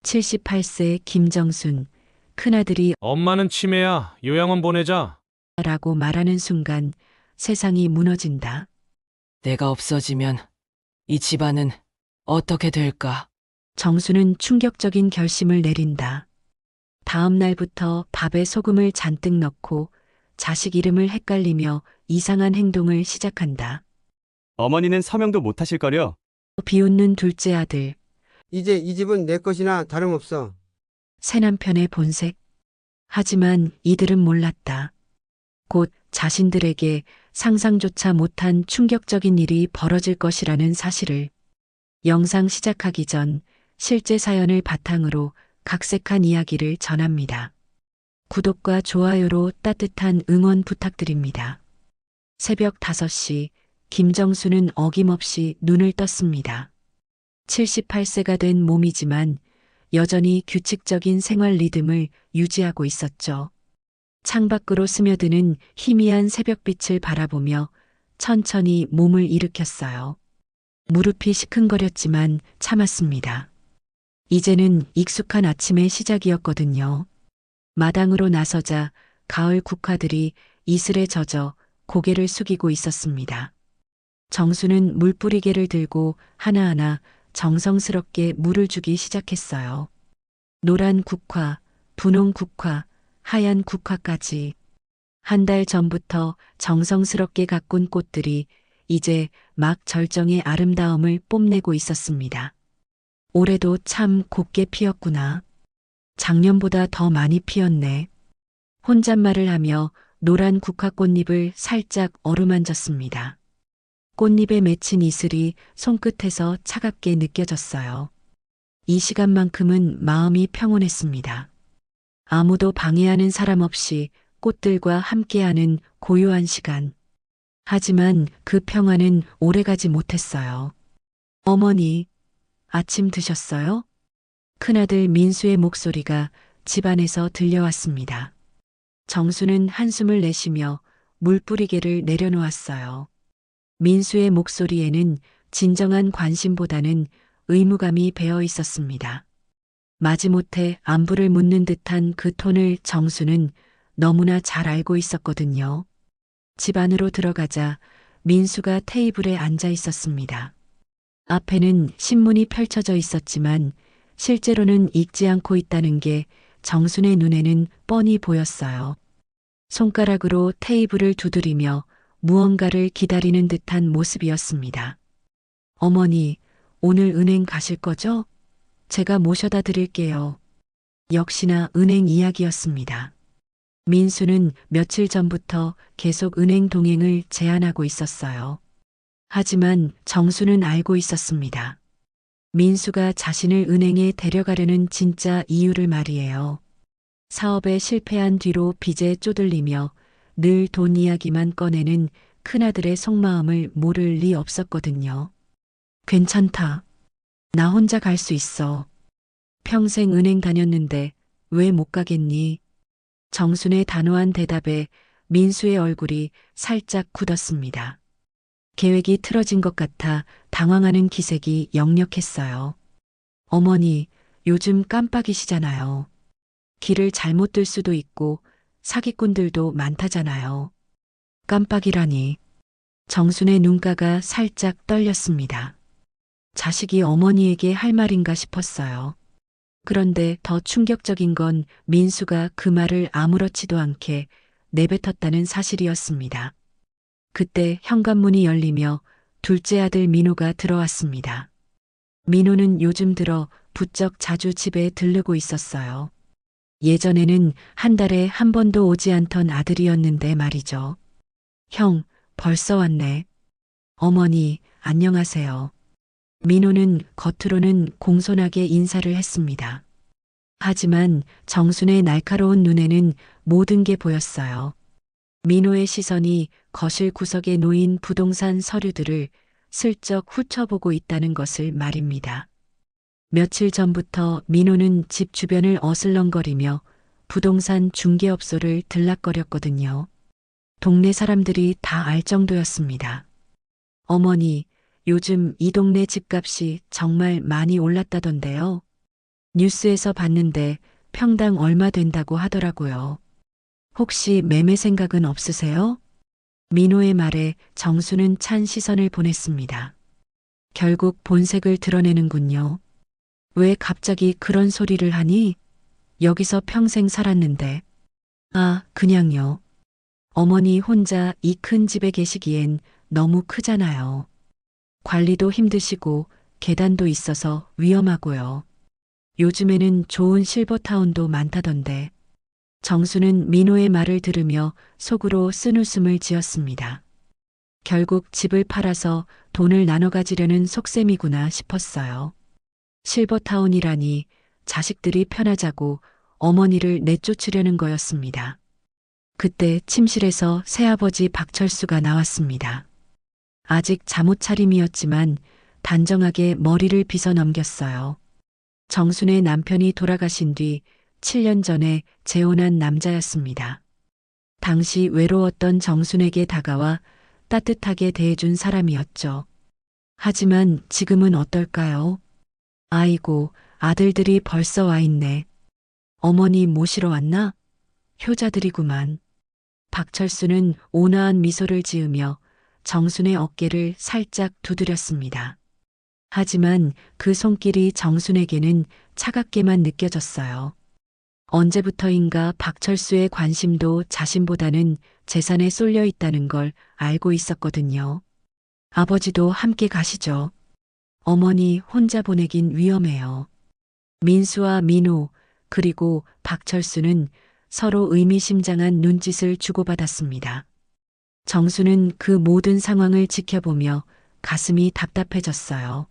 78세 김정순, 큰아들이 엄마는 치매야. 요양원 보내자. 라고 말하는 순간 세상이 무너진다. 내가 없어지면 이 집안은 어떻게 될까? 정수는 충격적인 결심을 내린다. 다음 날부터 밥에 소금을 잔뜩 넣고 자식 이름을 헷갈리며 이상한 행동을 시작한다. 어머니는 서명도 못 하실 거려. 비웃는 둘째 아들, 이제 이 집은 내 것이나 다름없어. 새남편의 본색. 하지만 이들은 몰랐다. 곧 자신들에게 상상조차 못한 충격적인 일이 벌어질 것이라는 사실을. 영상 시작하기 전 실제 사연을 바탕으로 각색한 이야기를 전합니다. 구독과 좋아요로 따뜻한 응원 부탁드립니다. 새벽 5시 김정수는 어김없이 눈을 떴습니다. 78세가 된 몸이지만 여전히 규칙적인 생활 리듬을 유지하고 있었죠. 창밖으로 스며드는 희미한 새벽빛을 바라보며 천천히 몸을 일으켰어요. 무릎이 시큰거렸지만 참았습니다. 이제는 익숙한 아침의 시작이었거든요. 마당으로 나서자 가을 국화들이 이슬에 젖어 고개를 숙이고 있었습니다. 정수는 물뿌리개를 들고 하나하나 정성스럽게 물을 주기 시작했어요. 노란 국화, 분홍 국화, 하얀 국화까지. 한 달 전부터 정성스럽게 가꾼 꽃들이 이제 막 절정의 아름다움을 뽐내고 있었습니다. 올해도 참 곱게 피었구나. 작년보다 더 많이 피었네. 혼잣말을 하며 노란 국화꽃잎을 살짝 어루만졌습니다. 꽃잎에 맺힌 이슬이 손끝에서 차갑게 느껴졌어요. 이 시간만큼은 마음이 평온했습니다. 아무도 방해하는 사람 없이 꽃들과 함께하는 고요한 시간. 하지만 그 평화는 오래가지 못했어요. 어머니, 아침 드셨어요? 큰아들 민수의 목소리가 집안에서 들려왔습니다. 정수는 한숨을 내쉬며 물뿌리개를 내려놓았어요. 민수의 목소리에는 진정한 관심보다는 의무감이 배어 있었습니다. 마지못해 안부를 묻는 듯한 그 톤을 정수는 너무나 잘 알고 있었거든요. 집 안으로 들어가자 민수가 테이블에 앉아 있었습니다. 앞에는 신문이 펼쳐져 있었지만 실제로는 읽지 않고 있다는 게 정순의 눈에는 뻔히 보였어요. 손가락으로 테이블을 두드리며 무언가를 기다리는 듯한 모습이었습니다. 어머니, 오늘 은행 가실 거죠? 제가 모셔다 드릴게요. 역시나 은행 이야기였습니다. 민수는 며칠 전부터 계속 은행 동행을 제안하고 있었어요. 하지만 정수는 알고 있었습니다. 민수가 자신을 은행에 데려가려는 진짜 이유를 말이에요. 사업에 실패한 뒤로 빚에 쪼들리며 늘 돈 이야기만 꺼내는 큰아들의 속마음을 모를 리 없었거든요. 괜찮다. 나 혼자 갈 수 있어. 평생 은행 다녔는데 왜 못 가겠니? 정순의 단호한 대답에 민수의 얼굴이 살짝 굳었습니다. 계획이 틀어진 것 같아 당황하는 기색이 역력했어요. 어머니, 요즘 깜빡이시잖아요. 길을 잘못 들 수도 있고 사기꾼들도 많다잖아요. 깜빡이라니. 정순의 눈가가 살짝 떨렸습니다. 자식이 어머니에게 할 말인가 싶었어요. 그런데 더 충격적인 건 민수가 그 말을 아무렇지도 않게 내뱉었다는 사실이었습니다. 그때 현관문이 열리며 둘째 아들 민호가 들어왔습니다. 민호는 요즘 들어 부쩍 자주 집에 들르고 있었어요. 예전에는 한 달에 한 번도 오지 않던 아들이었는데 말이죠. 형, 벌써 왔네. 어머니, 안녕하세요. 민호는 겉으로는 공손하게 인사를 했습니다. 하지만 정순의 날카로운 눈에는 모든 게 보였어요. 민호의 시선이 거실 구석에 놓인 부동산 서류들을 슬쩍 훑어보고 있다는 것을 말입니다. 며칠 전부터 민호는 집 주변을 어슬렁거리며 부동산 중개업소를 들락거렸거든요. 동네 사람들이 다 알 정도였습니다. 어머니, 요즘 이 동네 집값이 정말 많이 올랐다던데요. 뉴스에서 봤는데 평당 얼마 된다고 하더라고요. 혹시 매매 생각은 없으세요? 민호의 말에 정수는 찬 시선을 보냈습니다. 결국 본색을 드러내는군요. 왜 갑자기 그런 소리를 하니? 여기서 평생 살았는데. 아, 그냥요. 어머니 혼자 이 큰 집에 계시기엔 너무 크잖아요. 관리도 힘드시고 계단도 있어서 위험하고요. 요즘에는 좋은 실버타운도 많다던데. 정수는 민호의 말을 들으며 속으로 쓴웃음을 지었습니다. 결국 집을 팔아서 돈을 나눠 가지려는 속셈이구나 싶었어요. 실버타운이라니 자식들이 편하자고 어머니를 내쫓으려는 거였습니다. 그때 침실에서 새아버지 박철수가 나왔습니다. 아직 잠옷 차림이었지만 단정하게 머리를 빗어 넘겼어요. 정순의 남편이 돌아가신 뒤 7년 전에 재혼한 남자였습니다. 당시 외로웠던 정순에게 다가와 따뜻하게 대해준 사람이었죠. 하지만 지금은 어떨까요? 아이고, 아들들이 벌써 와 있네. 어머니 모시러 왔나? 효자들이구만. 박철수는 온화한 미소를 지으며 정순의 어깨를 살짝 두드렸습니다. 하지만 그 손길이 정순에게는 차갑게만 느껴졌어요. 언제부터인가 박철수의 관심도 자신보다는 재산에 쏠려 있다는 걸 알고 있었거든요. 아버지도 함께 가시죠. 어머니 혼자 보내긴 위험해요. 민수와 민호 그리고 박철수는 서로 의미심장한 눈짓을 주고받았습니다. 정수는 그 모든 상황을 지켜보며 가슴이 답답해졌어요.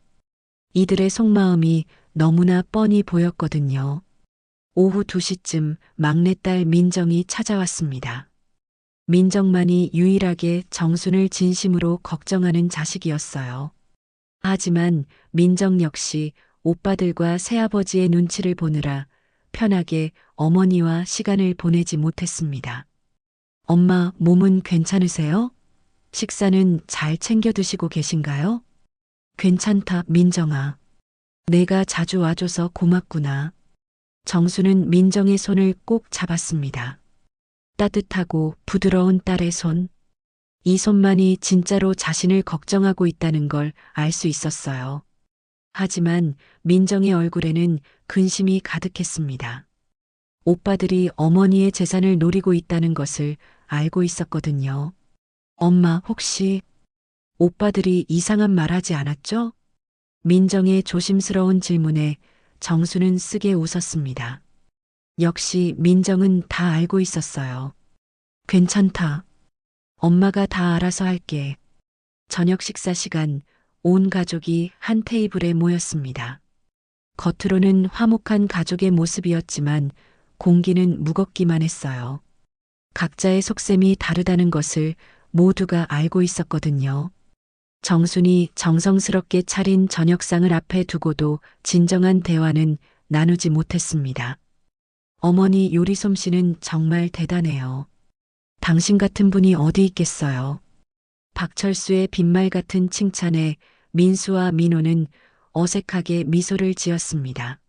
이들의 속마음이 너무나 뻔히 보였거든요. 오후 2시쯤 막내딸 민정이 찾아왔습니다. 민정만이 유일하게 정순을 진심으로 걱정하는 자식이었어요. 하지만 민정 역시 오빠들과 새아버지의 눈치를 보느라 편하게 어머니와 시간을 보내지 못했습니다. 엄마, 몸은 괜찮으세요? 식사는 잘 챙겨 드시고 계신가요? 괜찮다, 민정아. 내가 자주 와줘서 고맙구나. 정수는 민정의 손을 꼭 잡았습니다. 따뜻하고 부드러운 딸의 손. 이 손만이 진짜로 자신을 걱정하고 있다는 걸 알 수 있었어요. 하지만 민정의 얼굴에는 근심이 가득했습니다. 오빠들이 어머니의 재산을 노리고 있다는 것을 알고 있었거든요. 엄마, 혹시 오빠들이 이상한 말 하지 않았죠? 민정의 조심스러운 질문에 정수는 쓰게 웃었습니다. 역시 민정은 다 알고 있었어요. 괜찮다. 엄마가 다 알아서 할게. 저녁 식사 시간, 온 가족이 한 테이블에 모였습니다. 겉으로는 화목한 가족의 모습이었지만 공기는 무겁기만 했어요. 각자의 속셈이 다르다는 것을 모두가 알고 있었거든요. 정순이 정성스럽게 차린 저녁상을 앞에 두고도 진정한 대화는 나누지 못했습니다. 어머니 요리 솜씨는 정말 대단해요. 당신 같은 분이 어디 있겠어요. 박철수의 빈말 같은 칭찬에 민수와 민호는 어색하게 미소를 지었습니다.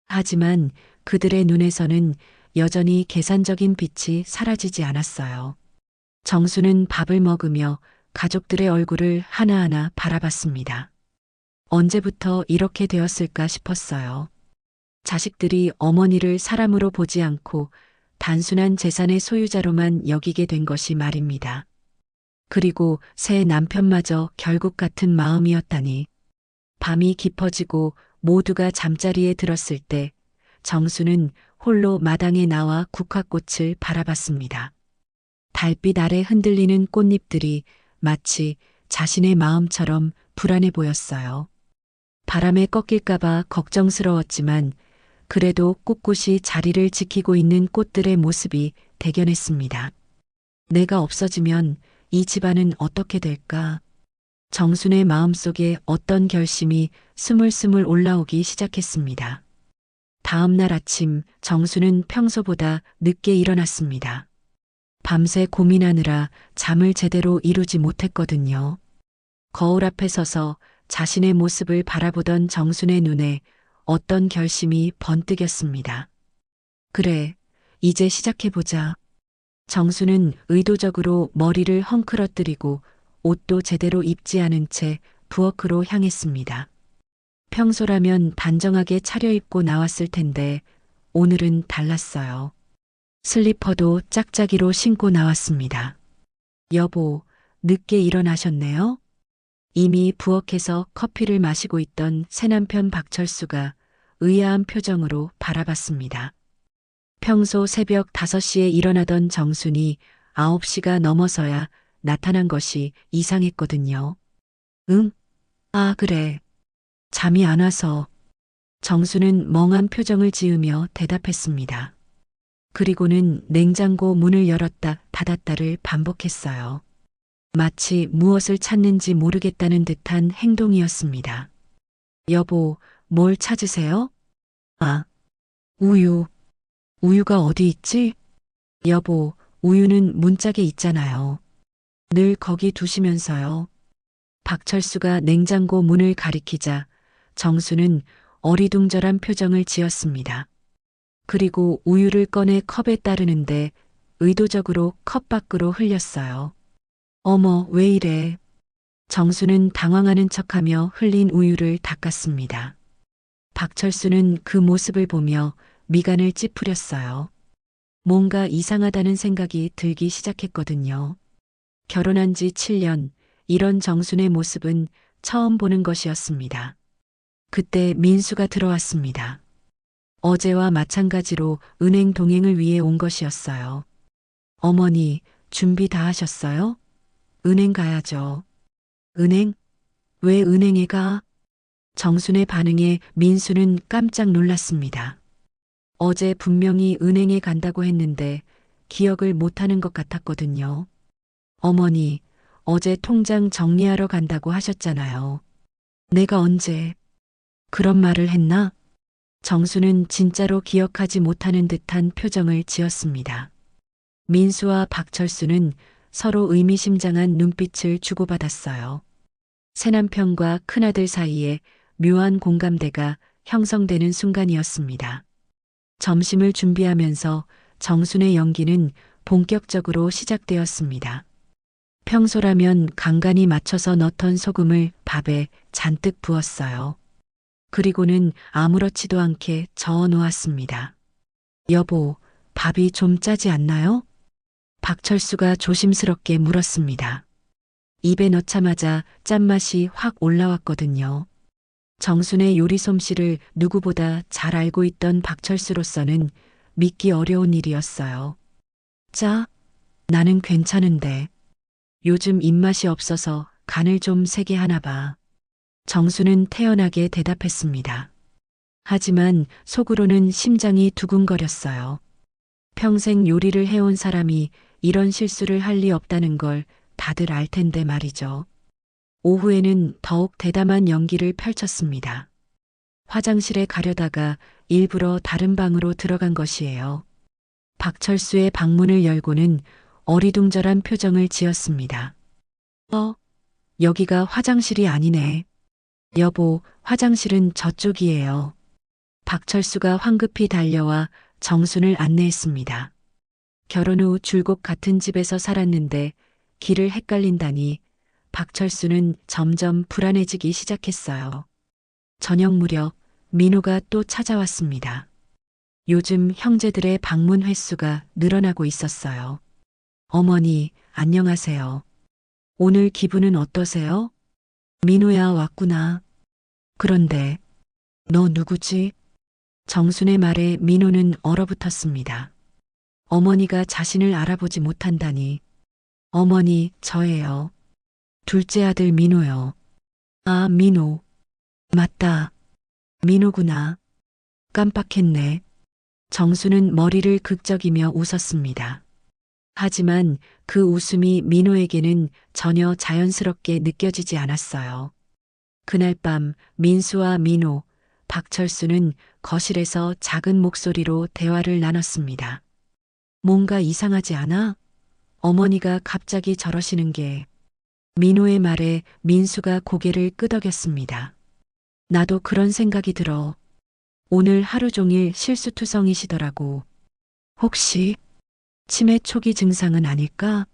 하지만 그들의 눈에서는 여전히 계산적인 빛이 사라지지 않았어요. 정수는 밥을 먹으며 가족들의 얼굴을 하나하나 바라봤습니다. 언제부터 이렇게 되었을까 싶었어요. 자식들이 어머니를 사람으로 보지 않고 단순한 재산의 소유자로만 여기게 된 것이 말입니다. 그리고 새 남편마저 결국 같은 마음이었다니. 밤이 깊어지고 모두가 잠자리에 들었을 때 정수는 홀로 마당에 나와 국화꽃을 바라봤습니다. 달빛 아래 흔들리는 꽃잎들이 마치 자신의 마음처럼 불안해 보였어요. 바람에 꺾일까봐 걱정스러웠지만 그래도 꿋꿋이 자리를 지키고 있는 꽃들의 모습이 대견했습니다. 내가 없어지면 이 집안은 어떻게 될까? 정순의 마음속에 어떤 결심이 스물스물 올라오기 시작했습니다. 다음 날 아침 정수는 평소보다 늦게 일어났습니다. 밤새 고민하느라 잠을 제대로 이루지 못했거든요. 거울 앞에 서서 자신의 모습을 바라보던 정순의 눈에 어떤 결심이 번뜩였습니다. 그래, 이제 시작해보자. 정수는 의도적으로 머리를 헝클어뜨리고 옷도 제대로 입지 않은 채 부엌으로 향했습니다. 평소라면 단정하게 차려입고 나왔을 텐데 오늘은 달랐어요. 슬리퍼도 짝짝이로 신고 나왔습니다. 여보, 늦게 일어나셨네요? 이미 부엌에서 커피를 마시고 있던 새남편 박철수가 의아한 표정으로 바라봤습니다. 평소 새벽 5시에 일어나던 정순이 9시가 넘어서야 나타난 것이 이상했거든요. 응? 아, 그래. 잠이 안 와서. 정수는 멍한 표정을 지으며 대답했습니다. 그리고는 냉장고 문을 열었다 닫았다를 반복했어요. 마치 무엇을 찾는지 모르겠다는 듯한 행동이었습니다. 여보, 뭘 찾으세요? 아, 우유. 우유가 어디 있지? 여보, 우유는 문짝에 있잖아요. 늘 거기 두시면서요. 박철수가 냉장고 문을 가리키자 정수는 어리둥절한 표정을 지었습니다. 그리고 우유를 꺼내 컵에 따르는데 의도적으로 컵 밖으로 흘렸어요. 어머, 왜 이래? 정수는 당황하는 척하며 흘린 우유를 닦았습니다. 박철수는 그 모습을 보며 미간을 찌푸렸어요. 뭔가 이상하다는 생각이 들기 시작했거든요. 결혼한 지 7년, 이런 정순의 모습은 처음 보는 것이었습니다. 그때 민수가 들어왔습니다. 어제와 마찬가지로 은행 동행을 위해 온 것이었어요. 어머니, 준비 다 하셨어요? 은행 가야죠. 은행? 왜 은행에 가? 정순의 반응에 민수는 깜짝 놀랐습니다. 어제 분명히 은행에 간다고 했는데 기억을 못하는 것 같았거든요. 어머니, 어제 통장 정리하러 간다고 하셨잖아요. 내가 언제 그런 말을 했나? 정수는 진짜로 기억하지 못하는 듯한 표정을 지었습니다. 민수와 박철수는 서로 의미심장한 눈빛을 주고받았어요. 새남편과 큰아들 사이에 묘한 공감대가 형성되는 순간이었습니다. 점심을 준비하면서 정순의 연기는 본격적으로 시작되었습니다. 평소라면 간간히 맞춰서 넣던 소금을 밥에 잔뜩 부었어요. 그리고는 아무렇지도 않게 저어 놓았습니다. 여보, 밥이 좀 짜지 않나요? 박철수가 조심스럽게 물었습니다. 입에 넣자마자 짠맛이 확 올라왔거든요. 정순의 요리 솜씨를 누구보다 잘 알고 있던 박철수로서는 믿기 어려운 일이었어요. 짜? 나는 괜찮은데. 요즘 입맛이 없어서 간을 좀 세게 하나 봐. 정수는 태연하게 대답했습니다. 하지만 속으로는 심장이 두근거렸어요. 평생 요리를 해온 사람이 이런 실수를 할 리 없다는 걸 다들 알 텐데 말이죠. 오후에는 더욱 대담한 연기를 펼쳤습니다. 화장실에 가려다가 일부러 다른 방으로 들어간 것이에요. 박철수의 방문을 열고는 어리둥절한 표정을 지었습니다. 여기가 화장실이 아니네. 여보, 화장실은 저쪽이에요. 박철수가 황급히 달려와 정순을 안내했습니다. 결혼 후 줄곧 같은 집에서 살았는데 길을 헷갈린다니 박철수는 점점 불안해지기 시작했어요. 저녁 무렵 민호가 또 찾아왔습니다. 요즘 형제들의 방문 횟수가 늘어나고 있었어요. 어머니, 안녕하세요. 오늘 기분은 어떠세요? 민호야, 왔구나. 그런데 너 누구지? 정순의 말에 민호는 얼어붙었습니다. 어머니가 자신을 알아보지 못한다니. 어머니, 저예요. 둘째 아들 민호요. 아, 민호. 맞다. 민호구나. 깜빡했네. 정수는 머리를 극적이며 웃었습니다. 하지만 그 웃음이 민호에게는 전혀 자연스럽게 느껴지지 않았어요. 그날 밤 민수와 민호, 박철수는 거실에서 작은 목소리로 대화를 나눴습니다. 뭔가 이상하지 않아? 어머니가 갑자기 저러시는 게. 민호의 말에 민수가 고개를 끄덕였습니다. 나도 그런 생각이 들어. 오늘 하루 종일 실수투성이시더라고. 혹시 치매 초기 증상은 아닐까?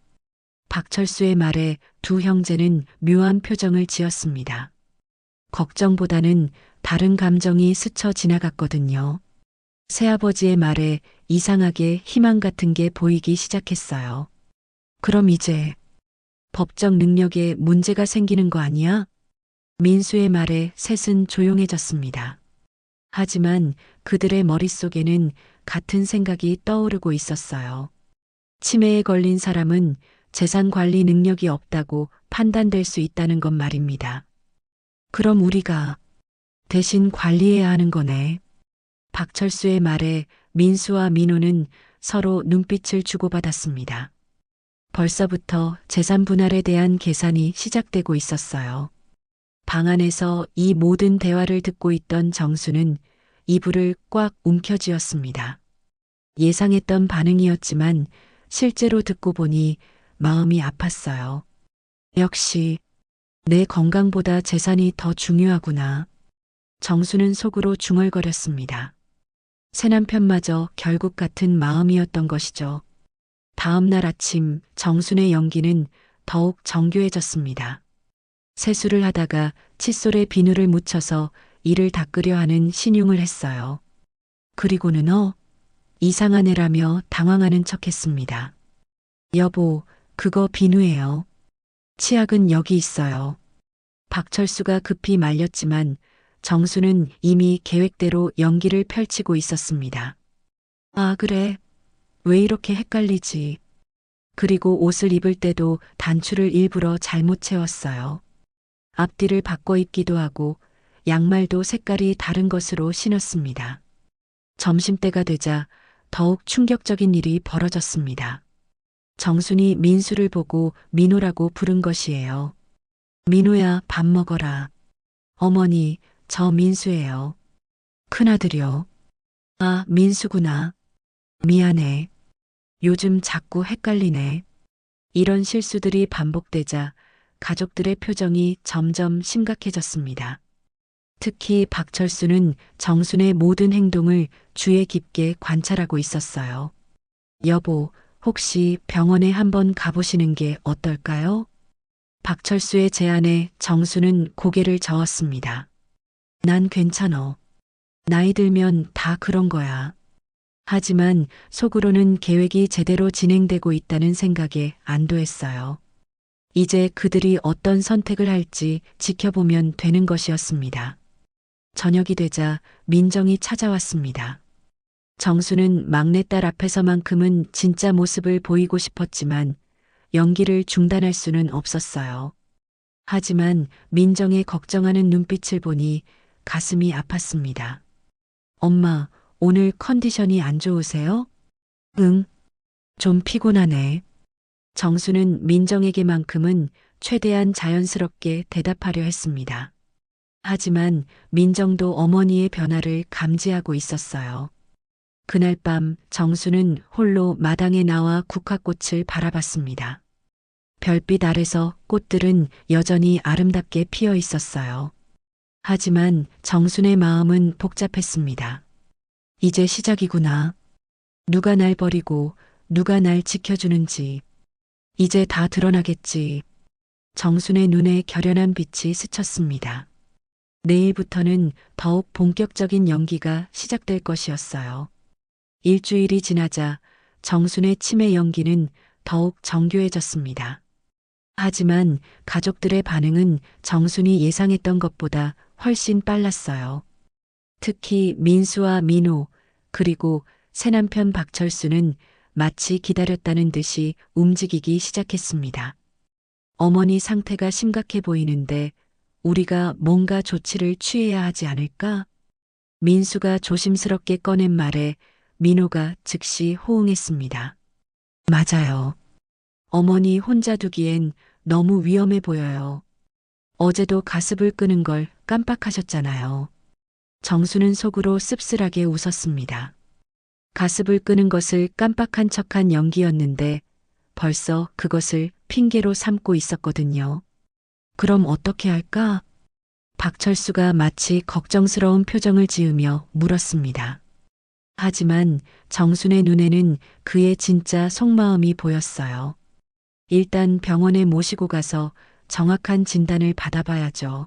박철수의 말에 두 형제는 묘한 표정을 지었습니다. 걱정보다는 다른 감정이 스쳐 지나갔거든요. 새아버지의 말에 이상하게 희망 같은 게 보이기 시작했어요. 그럼 이제 법적 능력에 문제가 생기는 거 아니야? 민수의 말에 셋은 조용해졌습니다. 하지만 그들의 머릿속에는 같은 생각이 떠오르고 있었어요. 치매에 걸린 사람은 재산 관리 능력이 없다고 판단될 수 있다는 것 말입니다. 그럼 우리가 대신 관리해야 하는 거네. 박철수의 말에 민수와 민호는 서로 눈빛을 주고받았습니다. 벌써부터 재산 분할에 대한 계산이 시작되고 있었어요. 방 안에서 이 모든 대화를 듣고 있던 정수는 이불을 꽉 움켜쥐었습니다. 예상했던 반응이었지만 실제로 듣고 보니 마음이 아팠어요. 역시 내 건강보다 재산이 더 중요하구나. 정수는 속으로 중얼거렸습니다. 새남편마저 결국 같은 마음이었던 것이죠. 다음 날 아침 정순의 연기는 더욱 정교해졌습니다. 세수를 하다가 칫솔에 비누를 묻혀서 이를 닦으려 하는 신용을 했어요. 그리고는 이상한 애라며 당황하는 척했습니다. 여보, 그거 비누예요. 치약은 여기 있어요. 박철수가 급히 말렸지만 정수는 이미 계획대로 연기를 펼치고 있었습니다. 아, 그래. 왜 이렇게 헷갈리지? 그리고 옷을 입을 때도 단추를 일부러 잘못 채웠어요. 앞뒤를 바꿔 입기도 하고 양말도 색깔이 다른 것으로 신었습니다. 점심때가 되자 더욱 충격적인 일이 벌어졌습니다. 정순이 민수를 보고 민호라고 부른 것이에요. 민호야, 밥 먹어라. 어머니, 저 민수예요. 큰아들이요. 아, 민수구나. 미안해. 요즘 자꾸 헷갈리네. 이런 실수들이 반복되자 가족들의 표정이 점점 심각해졌습니다. 특히 박철수는 정순의 모든 행동을 주의 깊게 관찰하고 있었어요. 여보, 혹시 병원에 한번 가보시는 게 어떨까요? 박철수의 제안에 정수는 고개를 저었습니다. 난 괜찮어. 나이 들면 다 그런 거야. 하지만 속으로는 계획이 제대로 진행되고 있다는 생각에 안도했어요. 이제 그들이 어떤 선택을 할지 지켜보면 되는 것이었습니다. 저녁이 되자 민정이 찾아왔습니다. 정수는 막내딸 앞에서만큼은 진짜 모습을 보이고 싶었지만 연기를 중단할 수는 없었어요. 하지만 민정의 걱정하는 눈빛을 보니 가슴이 아팠습니다. 엄마, 오늘 컨디션이 안 좋으세요? 응, 좀 피곤하네. 정수는 민정에게만큼은 최대한 자연스럽게 대답하려 했습니다. 하지만 민정도 어머니의 변화를 감지하고 있었어요. 그날 밤 정수는 홀로 마당에 나와 국화꽃을 바라봤습니다. 별빛 아래서 꽃들은 여전히 아름답게 피어 있었어요. 하지만 정순의 마음은 복잡했습니다. 이제 시작이구나. 누가 날 버리고 누가 날 지켜주는지 이제 다 드러나겠지. 정순의 눈에 결연한 빛이 스쳤습니다. 내일부터는 더욱 본격적인 연기가 시작될 것이었어요. 일주일이 지나자 정순의 치매 연기는 더욱 정교해졌습니다. 하지만 가족들의 반응은 정순이 예상했던 것보다 훨씬 빨랐어요. 특히 민수와 민호, 그리고 새남편 박철수는 마치 기다렸다는 듯이 움직이기 시작했습니다. 어머니 상태가 심각해 보이는데 우리가 뭔가 조치를 취해야 하지 않을까? 민수가 조심스럽게 꺼낸 말에 민호가 즉시 호응했습니다. 맞아요. 어머니 혼자 두기엔 너무 위험해 보여요. 어제도 가습을 끄는 걸 깜빡하셨잖아요. 정수는 속으로 씁쓸하게 웃었습니다. 가습을 끄는 것을 깜빡한 척한 연기였는데 벌써 그것을 핑계로 삼고 있었거든요. 그럼 어떻게 할까? 박철수가 마치 걱정스러운 표정을 지으며 물었습니다. 하지만 정순의 눈에는 그의 진짜 속마음이 보였어요. 일단 병원에 모시고 가서 정확한 진단을 받아봐야죠.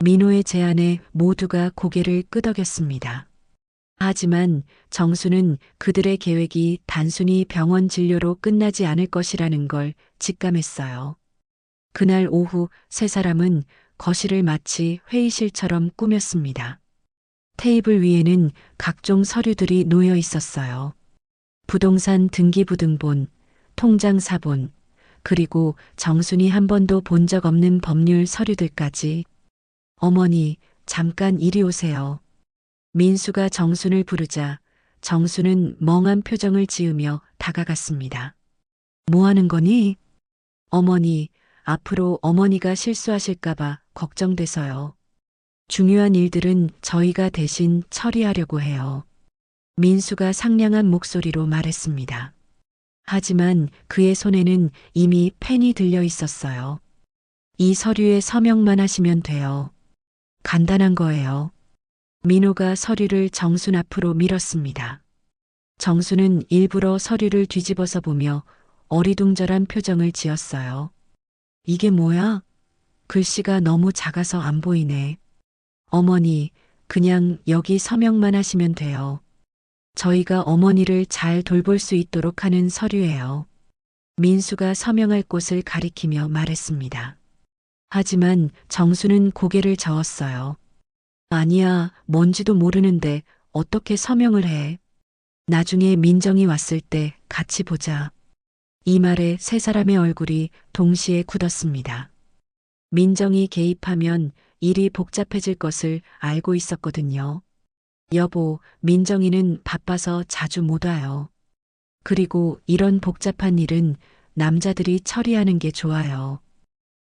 민호의 제안에 모두가 고개를 끄덕였습니다. 하지만 정수는 그들의 계획이 단순히 병원 진료로 끝나지 않을 것이라는 걸 직감했어요. 그날 오후 세 사람은 거실을 마치 회의실처럼 꾸몄습니다. 테이블 위에는 각종 서류들이 놓여 있었어요. 부동산 등기부등본, 통장 사본, 그리고 정순이 한 번도 본 적 없는 법률 서류들까지. 어머니, 잠깐 이리 오세요. 민수가 정순을 부르자 정순은 멍한 표정을 지으며 다가갔습니다. 뭐 하는 거니? 어머니, 앞으로 어머니가 실수하실까봐 걱정돼서요. 중요한 일들은 저희가 대신 처리하려고 해요. 민수가 상냥한 목소리로 말했습니다. 하지만 그의 손에는 이미 펜이 들려 있었어요. 이 서류에 서명만 하시면 돼요. 간단한 거예요. 민호가 서류를 정순 앞으로 밀었습니다. 정순은 일부러 서류를 뒤집어서 보며 어리둥절한 표정을 지었어요. 이게 뭐야? 글씨가 너무 작아서 안 보이네. 어머니, 그냥 여기 서명만 하시면 돼요. 저희가 어머니를 잘 돌볼 수 있도록 하는 서류예요. 민수가 서명할 곳을 가리키며 말했습니다. 하지만 정수는 고개를 저었어요. 아니야, 뭔지도 모르는데 어떻게 서명을 해. 나중에 민정이 왔을 때 같이 보자. 이 말에 세 사람의 얼굴이 동시에 굳었습니다. 민정이 개입하면 일이 복잡해질 것을 알고 있었거든요. 여보, 민정이는 바빠서 자주 못 와요. 그리고 이런 복잡한 일은 남자들이 처리하는 게 좋아요.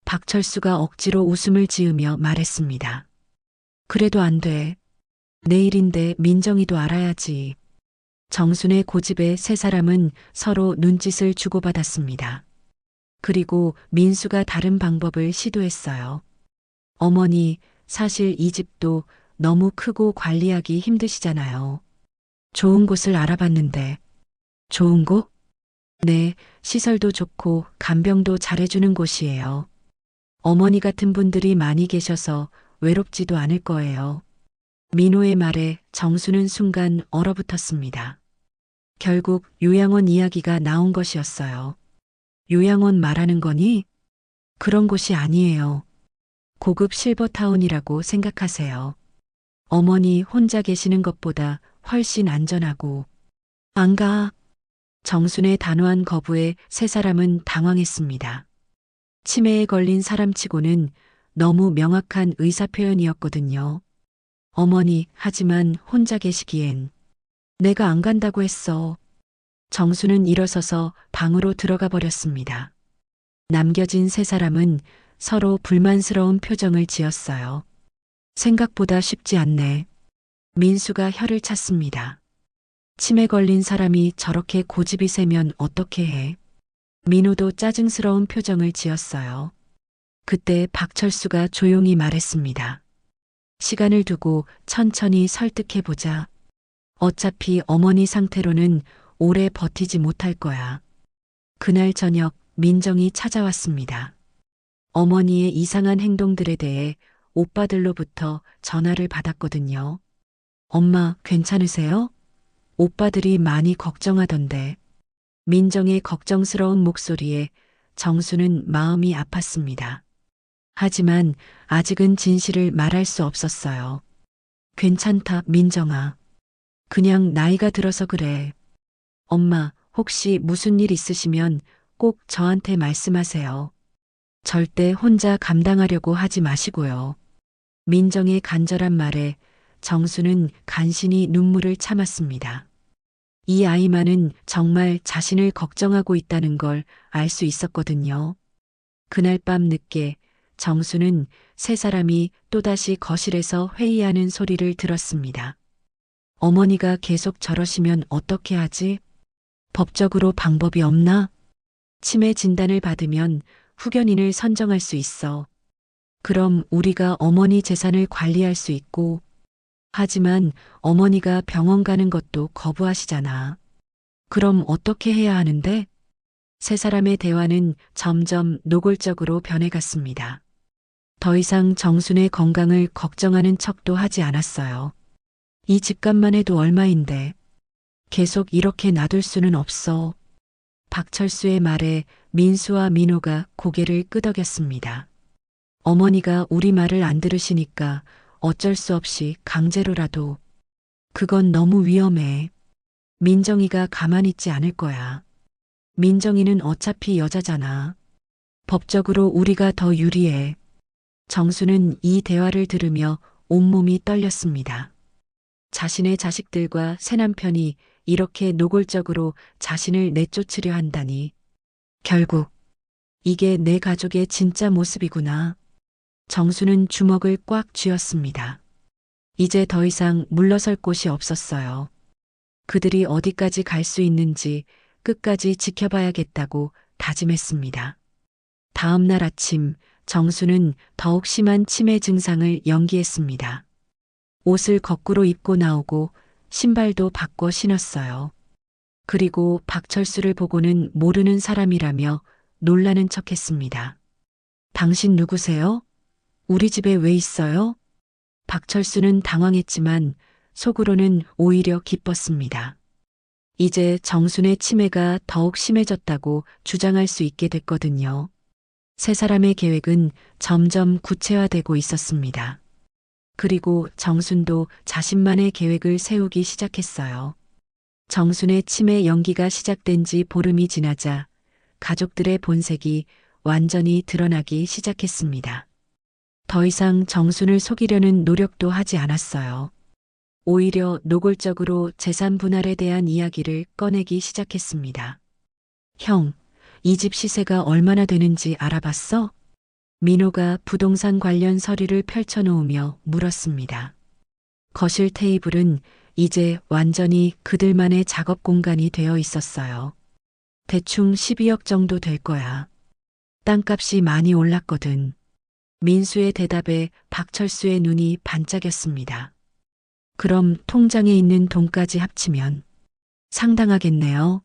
박철수가 억지로 웃음을 지으며 말했습니다. 그래도 안 돼. 내일인데 민정이도 알아야지. 정순의 고집에 세 사람은 서로 눈짓을 주고받았습니다. 그리고 민수가 다른 방법을 시도했어요. 어머니, 사실 이 집도 너무 크고 관리하기 힘드시잖아요. 좋은 곳을 알아봤는데. 좋은 곳? 네, 시설도 좋고 간병도 잘해주는 곳이에요. 어머니 같은 분들이 많이 계셔서 외롭지도 않을 거예요. 민호의 말에 정수는 순간 얼어붙었습니다. 결국 요양원 이야기가 나온 것이었어요. 요양원 말하는 거니? 그런 곳이 아니에요. 고급 실버타운이라고 생각하세요. 어머니 혼자 계시는 것보다 훨씬 안전하고. 안 가. 정순의 단호한 거부에 세 사람은 당황했습니다. 치매에 걸린 사람치고는 너무 명확한 의사표현이었거든요. 어머니, 하지만 혼자 계시기엔. 내가 안 간다고 했어. 정수는 일어서서 방으로 들어가 버렸습니다. 남겨진 세 사람은 서로 불만스러운 표정을 지었어요. 생각보다 쉽지 않네. 민수가 혀를 찼습니다. 치매 걸린 사람이 저렇게 고집이 세면 어떻게 해? 민호도 짜증스러운 표정을 지었어요. 그때 박철수가 조용히 말했습니다. 시간을 두고 천천히 설득해보자. 어차피 어머니 상태로는 오래 버티지 못할 거야. 그날 저녁 민정이 찾아왔습니다. 어머니의 이상한 행동들에 대해 오빠들로부터 전화를 받았거든요. 엄마, 괜찮으세요? 오빠들이 많이 걱정하던데. 민정의 걱정스러운 목소리에 정수는 마음이 아팠습니다. 하지만 아직은 진실을 말할 수 없었어요. 괜찮다, 민정아. 그냥 나이가 들어서 그래. 엄마, 혹시 무슨 일 있으시면 꼭 저한테 말씀하세요. 절대 혼자 감당하려고 하지 마시고요. 민정의 간절한 말에 정수는 간신히 눈물을 참았습니다. 이 아이만은 정말 자신을 걱정하고 있다는 걸 알 수 있었거든요. 그날 밤 늦게 정수는 세 사람이 또다시 거실에서 회의하는 소리를 들었습니다. 어머니가 계속 저러시면 어떻게 하지? 법적으로 방법이 없나? 치매 진단을 받으면 후견인을 선정할 수 있어. 그럼 우리가 어머니 재산을 관리할 수 있고, 하지만 어머니가 병원 가는 것도 거부하시잖아. 그럼 어떻게 해야 하는데? 세 사람의 대화는 점점 노골적으로 변해갔습니다. 더 이상 정순의 건강을 걱정하는 척도 하지 않았어요. 이 집값만 해도 얼마인데 계속 이렇게 놔둘 수는 없어. 박철수의 말에 민수와 민호가 고개를 끄덕였습니다. 어머니가 우리 말을 안 들으시니까 어쩔 수 없이 강제로라도. 그건 너무 위험해. 민정이가 가만히 있지 않을 거야. 민정이는 어차피 여자잖아. 법적으로 우리가 더 유리해. 정수는 이 대화를 들으며 온몸이 떨렸습니다. 자신의 자식들과 새남편이 이렇게 노골적으로 자신을 내쫓으려 한다니. 결국 이게 내 가족의 진짜 모습이구나. 정수는 주먹을 꽉 쥐었습니다. 이제 더 이상 물러설 곳이 없었어요. 그들이 어디까지 갈 수 있는지 끝까지 지켜봐야겠다고 다짐했습니다. 다음 날 아침 정수는 더욱 심한 치매 증상을 연기했습니다. 옷을 거꾸로 입고 나오고 신발도 바꿔 신었어요. 그리고 박철수를 보고는 모르는 사람이라며 놀라는 척했습니다. 당신 누구세요? 우리 집에 왜 있어요? 박철수는 당황했지만 속으로는 오히려 기뻤습니다. 이제 정순의 치매가 더욱 심해졌다고 주장할 수 있게 됐거든요. 세 사람의 계획은 점점 구체화되고 있었습니다. 그리고 정순도 자신만의 계획을 세우기 시작했어요. 정순의 치매 연기가 시작된 지 보름이 지나자 가족들의 본색이 완전히 드러나기 시작했습니다. 더 이상 정순을 속이려는 노력도 하지 않았어요. 오히려 노골적으로 재산 분할에 대한 이야기를 꺼내기 시작했습니다. 형, 이 집 시세가 얼마나 되는지 알아봤어? 민호가 부동산 관련 서류를 펼쳐놓으며 물었습니다. 거실 테이블은 이제 완전히 그들만의 작업 공간이 되어 있었어요. 대충 12억 정도 될 거야. 땅값이 많이 올랐거든. 민수의 대답에 박철수의 눈이 반짝였습니다. 그럼 통장에 있는 돈까지 합치면 상당하겠네요.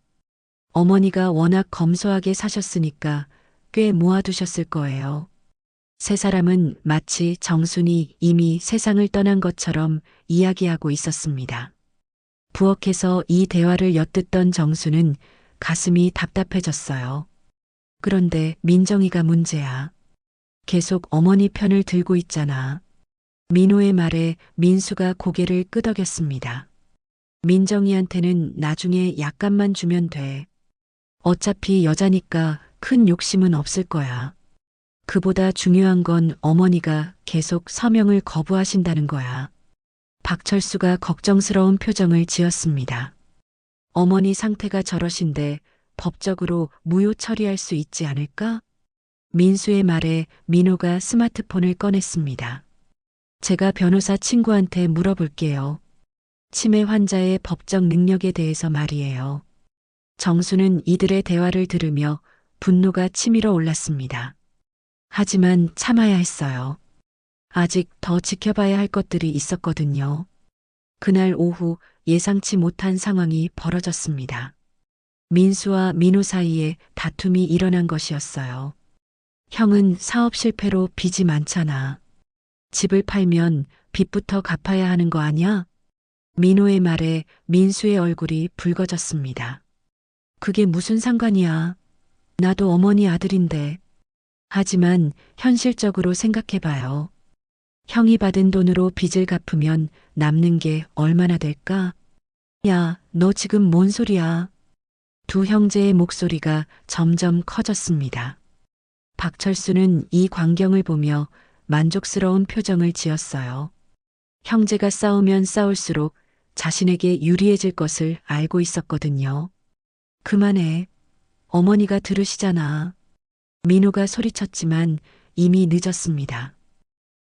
어머니가 워낙 검소하게 사셨으니까 꽤 모아두셨을 거예요. 세 사람은 마치 정순이 이미 세상을 떠난 것처럼 이야기하고 있었습니다. 부엌에서 이 대화를 엿듣던 정수는 가슴이 답답해졌어요. 그런데 민정이가 문제야. 계속 어머니 편을 들고 있잖아. 민호의 말에 민수가 고개를 끄덕였습니다. 민정이한테는 나중에 약간만 주면 돼. 어차피 여자니까 큰 욕심은 없을 거야. 그보다 중요한 건 어머니가 계속 서명을 거부하신다는 거야. 박철수가 걱정스러운 표정을 지었습니다. 어머니 상태가 저러신데 법적으로 무효 처리할 수 있지 않을까? 민수의 말에 민호가 스마트폰을 꺼냈습니다. 제가 변호사 친구한테 물어볼게요. 치매 환자의 법적 능력에 대해서 말이에요. 정수는 이들의 대화를 들으며 분노가 치밀어 올랐습니다. 하지만 참아야 했어요. 아직 더 지켜봐야 할 것들이 있었거든요. 그날 오후 예상치 못한 상황이 벌어졌습니다. 민수와 민호 사이에 다툼이 일어난 것이었어요. 형은 사업 실패로 빚이 많잖아. 집을 팔면 빚부터 갚아야 하는 거 아냐? 민호의 말에 민수의 얼굴이 붉어졌습니다. 그게 무슨 상관이야. 나도 어머니 아들인데. 하지만 현실적으로 생각해봐요. 형이 받은 돈으로 빚을 갚으면 남는 게 얼마나 될까? 야, 너 지금 뭔 소리야? 두 형제의 목소리가 점점 커졌습니다. 박철수는 이 광경을 보며 만족스러운 표정을 지었어요. 형제가 싸우면 싸울수록 자신에게 유리해질 것을 알고 있었거든요. 그만해. 어머니가 들으시잖아. 민호가 소리쳤지만 이미 늦었습니다.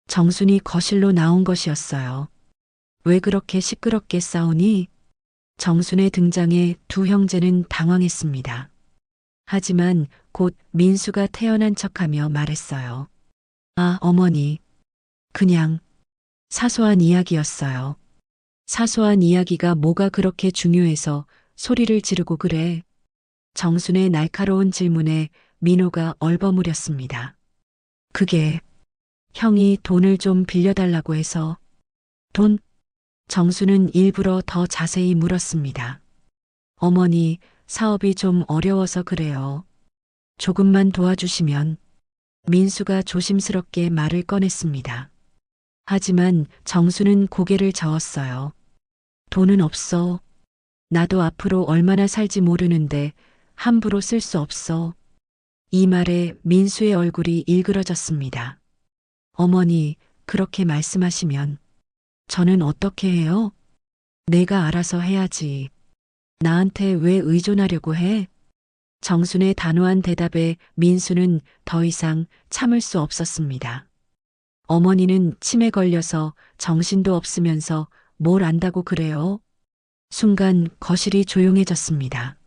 정순이 거실로 나온 것이었어요. 왜 그렇게 시끄럽게 싸우니? 정순의 등장에 두 형제는 당황했습니다. 하지만 곧 민수가 태어난 척하며 말했어요. 아, 어머니. 그냥 사소한 이야기였어요. 사소한 이야기가 뭐가 그렇게 중요해서 소리를 지르고 그래. 정순의 날카로운 질문에 민호가 얼버무렸습니다. 그게 형이 돈을 좀 빌려달라고 해서. 돈? 정수는 일부러 더 자세히 물었습니다. 어머니, 사업이 좀 어려워서 그래요. 조금만 도와주시면. 민수가 조심스럽게 말을 꺼냈습니다. 하지만 정수는 고개를 저었어요. 돈은 없어. 나도 앞으로 얼마나 살지 모르는데 함부로 쓸 수 없어. 이 말에 민수의 얼굴이 일그러졌습니다. 어머니, 그렇게 말씀하시면 저는 어떻게 해요? 내가 알아서 해야지. 나한테 왜 의존하려고 해? 정순의 단호한 대답에 민수는 더 이상 참을 수 없었습니다. 어머니는 침에 걸려서 정신도 없으면서 뭘 안다고 그래요? 순간 거실이 조용해졌습니다.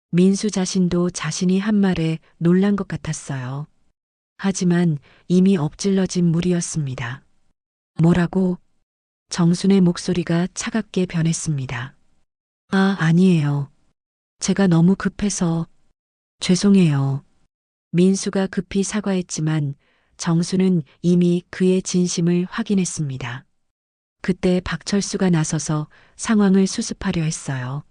민수 자신도 자신이 한 말에 놀란 것 같았어요. 하지만 이미 엎질러진 물이었습니다. 뭐라고? 정순의 목소리가 차갑게 변했습니다. 아, 아니에요. 제가 너무 급해서 죄송해요. 민수가 급히 사과했지만 정수는 이미 그의 진심을 확인했습니다. 그때 박철수가 나서서 상황을 수습하려 했어요.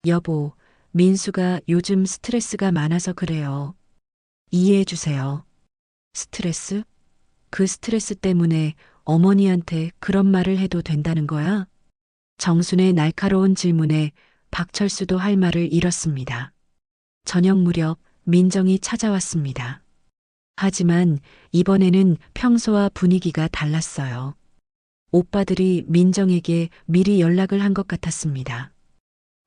여보, 민수가 요즘 스트레스가 많아서 그래요. 이해해 주세요. 스트레스? 그 스트레스 때문에 어머니한테 그런 말을 해도 된다는 거야? 정순의 날카로운 질문에 박철수도 할 말을 잃었습니다. 저녁 무렵 민정이 찾아왔습니다. 하지만 이번에는 평소와 분위기가 달랐어요. 오빠들이 민정에게 미리 연락을 한 것 같았습니다.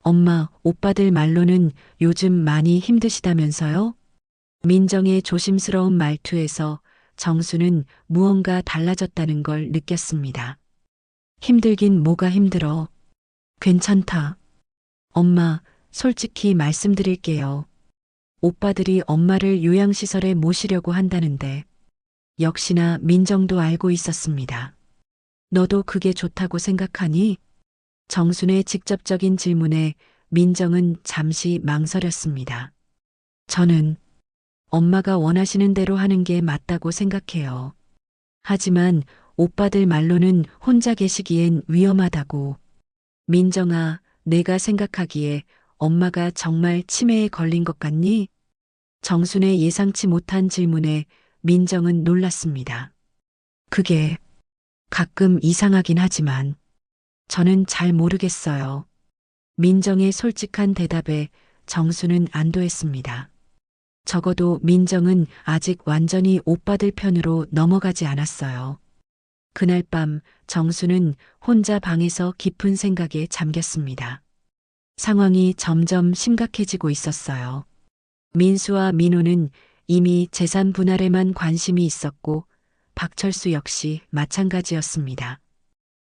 엄마, 오빠들 말로는 요즘 많이 힘드시다면서요? 민정의 조심스러운 말투에서 정수는 무언가 달라졌다는 걸 느꼈습니다. 힘들긴 뭐가 힘들어. 괜찮다. 엄마, 솔직히 말씀드릴게요. 오빠들이 엄마를 요양시설에 모시려고 한다는데 역시나 민정도 알고 있었습니다. 너도 그게 좋다고 생각하니? 정순의 직접적인 질문에 민정은 잠시 망설였습니다. 저는 엄마가 원하시는 대로 하는 게 맞다고 생각해요. 하지만 오빠들 말로는 혼자 계시기엔 위험하다고. 민정아, 내가 생각하기에 엄마가 정말 치매에 걸린 것 같니? 정순의 예상치 못한 질문에 민정은 놀랐습니다. 그게 가끔 이상하긴 하지만 저는 잘 모르겠어요. 민정의 솔직한 대답에 정수는 안도했습니다. 적어도 민정은 아직 완전히 오빠들 편으로 넘어가지 않았어요. 그날 밤 정수는 혼자 방에서 깊은 생각에 잠겼습니다. 상황이 점점 심각해지고 있었어요. 민수와 민호는 이미 재산 분할에만 관심이 있었고 박철수 역시 마찬가지였습니다.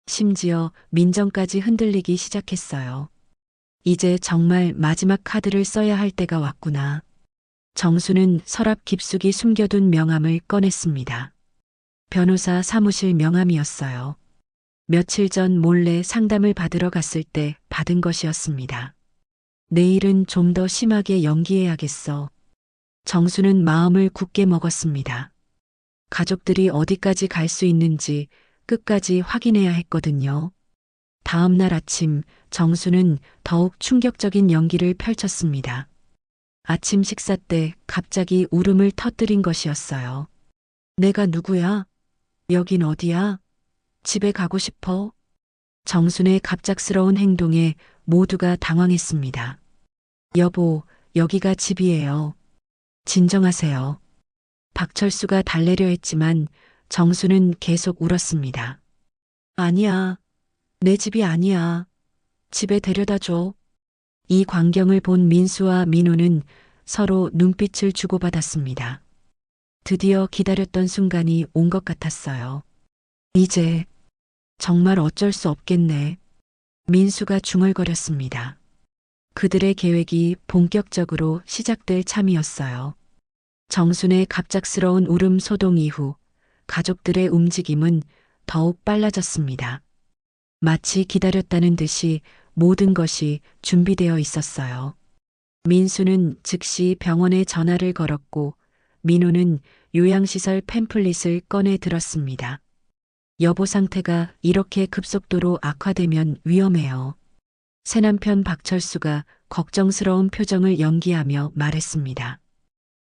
심지어 민정까지 흔들리기 시작했어요. 이제 정말 마지막 카드를 써야 할 때가 왔구나. 정수는 서랍 깊숙이 숨겨둔 명함을 꺼냈습니다. 변호사 사무실 명함이었어요. 며칠 전 몰래 상담을 받으러 갔을 때 받은 것이었습니다. 내일은 좀 더 심하게 연기해야겠어. 정수는 마음을 굳게 먹었습니다. 가족들이 어디까지 갈 수 있는지 끝까지 확인해야 했거든요. 다음 날 아침 정수는 더욱 충격적인 연기를 펼쳤습니다. 아침 식사 때 갑자기 울음을 터뜨린 것이었어요. 내가 누구야? 여긴 어디야? 집에 가고 싶어. 정순의 갑작스러운 행동에 모두가 당황했습니다. 여보, 여기가 집이에요. 진정하세요. 박철수가 달래려 했지만 정수는 계속 울었습니다. 아니야. 내 집이 아니야. 집에 데려다 줘. 이 광경을 본 민수와 민호는 서로 눈빛을 주고받았습니다. 드디어 기다렸던 순간이 온 것 같았어요. 이제 정말 어쩔 수 없겠네. 민수가 중얼거렸습니다. 그들의 계획이 본격적으로 시작될 참이었어요. 정순의 갑작스러운 울음 소동 이후 가족들의 움직임은 더욱 빨라졌습니다. 마치 기다렸다는 듯이 모든 것이 준비되어 있었어요. 민수는 즉시 병원에 전화를 걸었고 민호는 요양시설 팸플릿을 꺼내 들었습니다. 여보 상태가 이렇게 급속도로 악화되면 위험해요. 새남편 박철수가 걱정스러운 표정을 연기하며 말했습니다.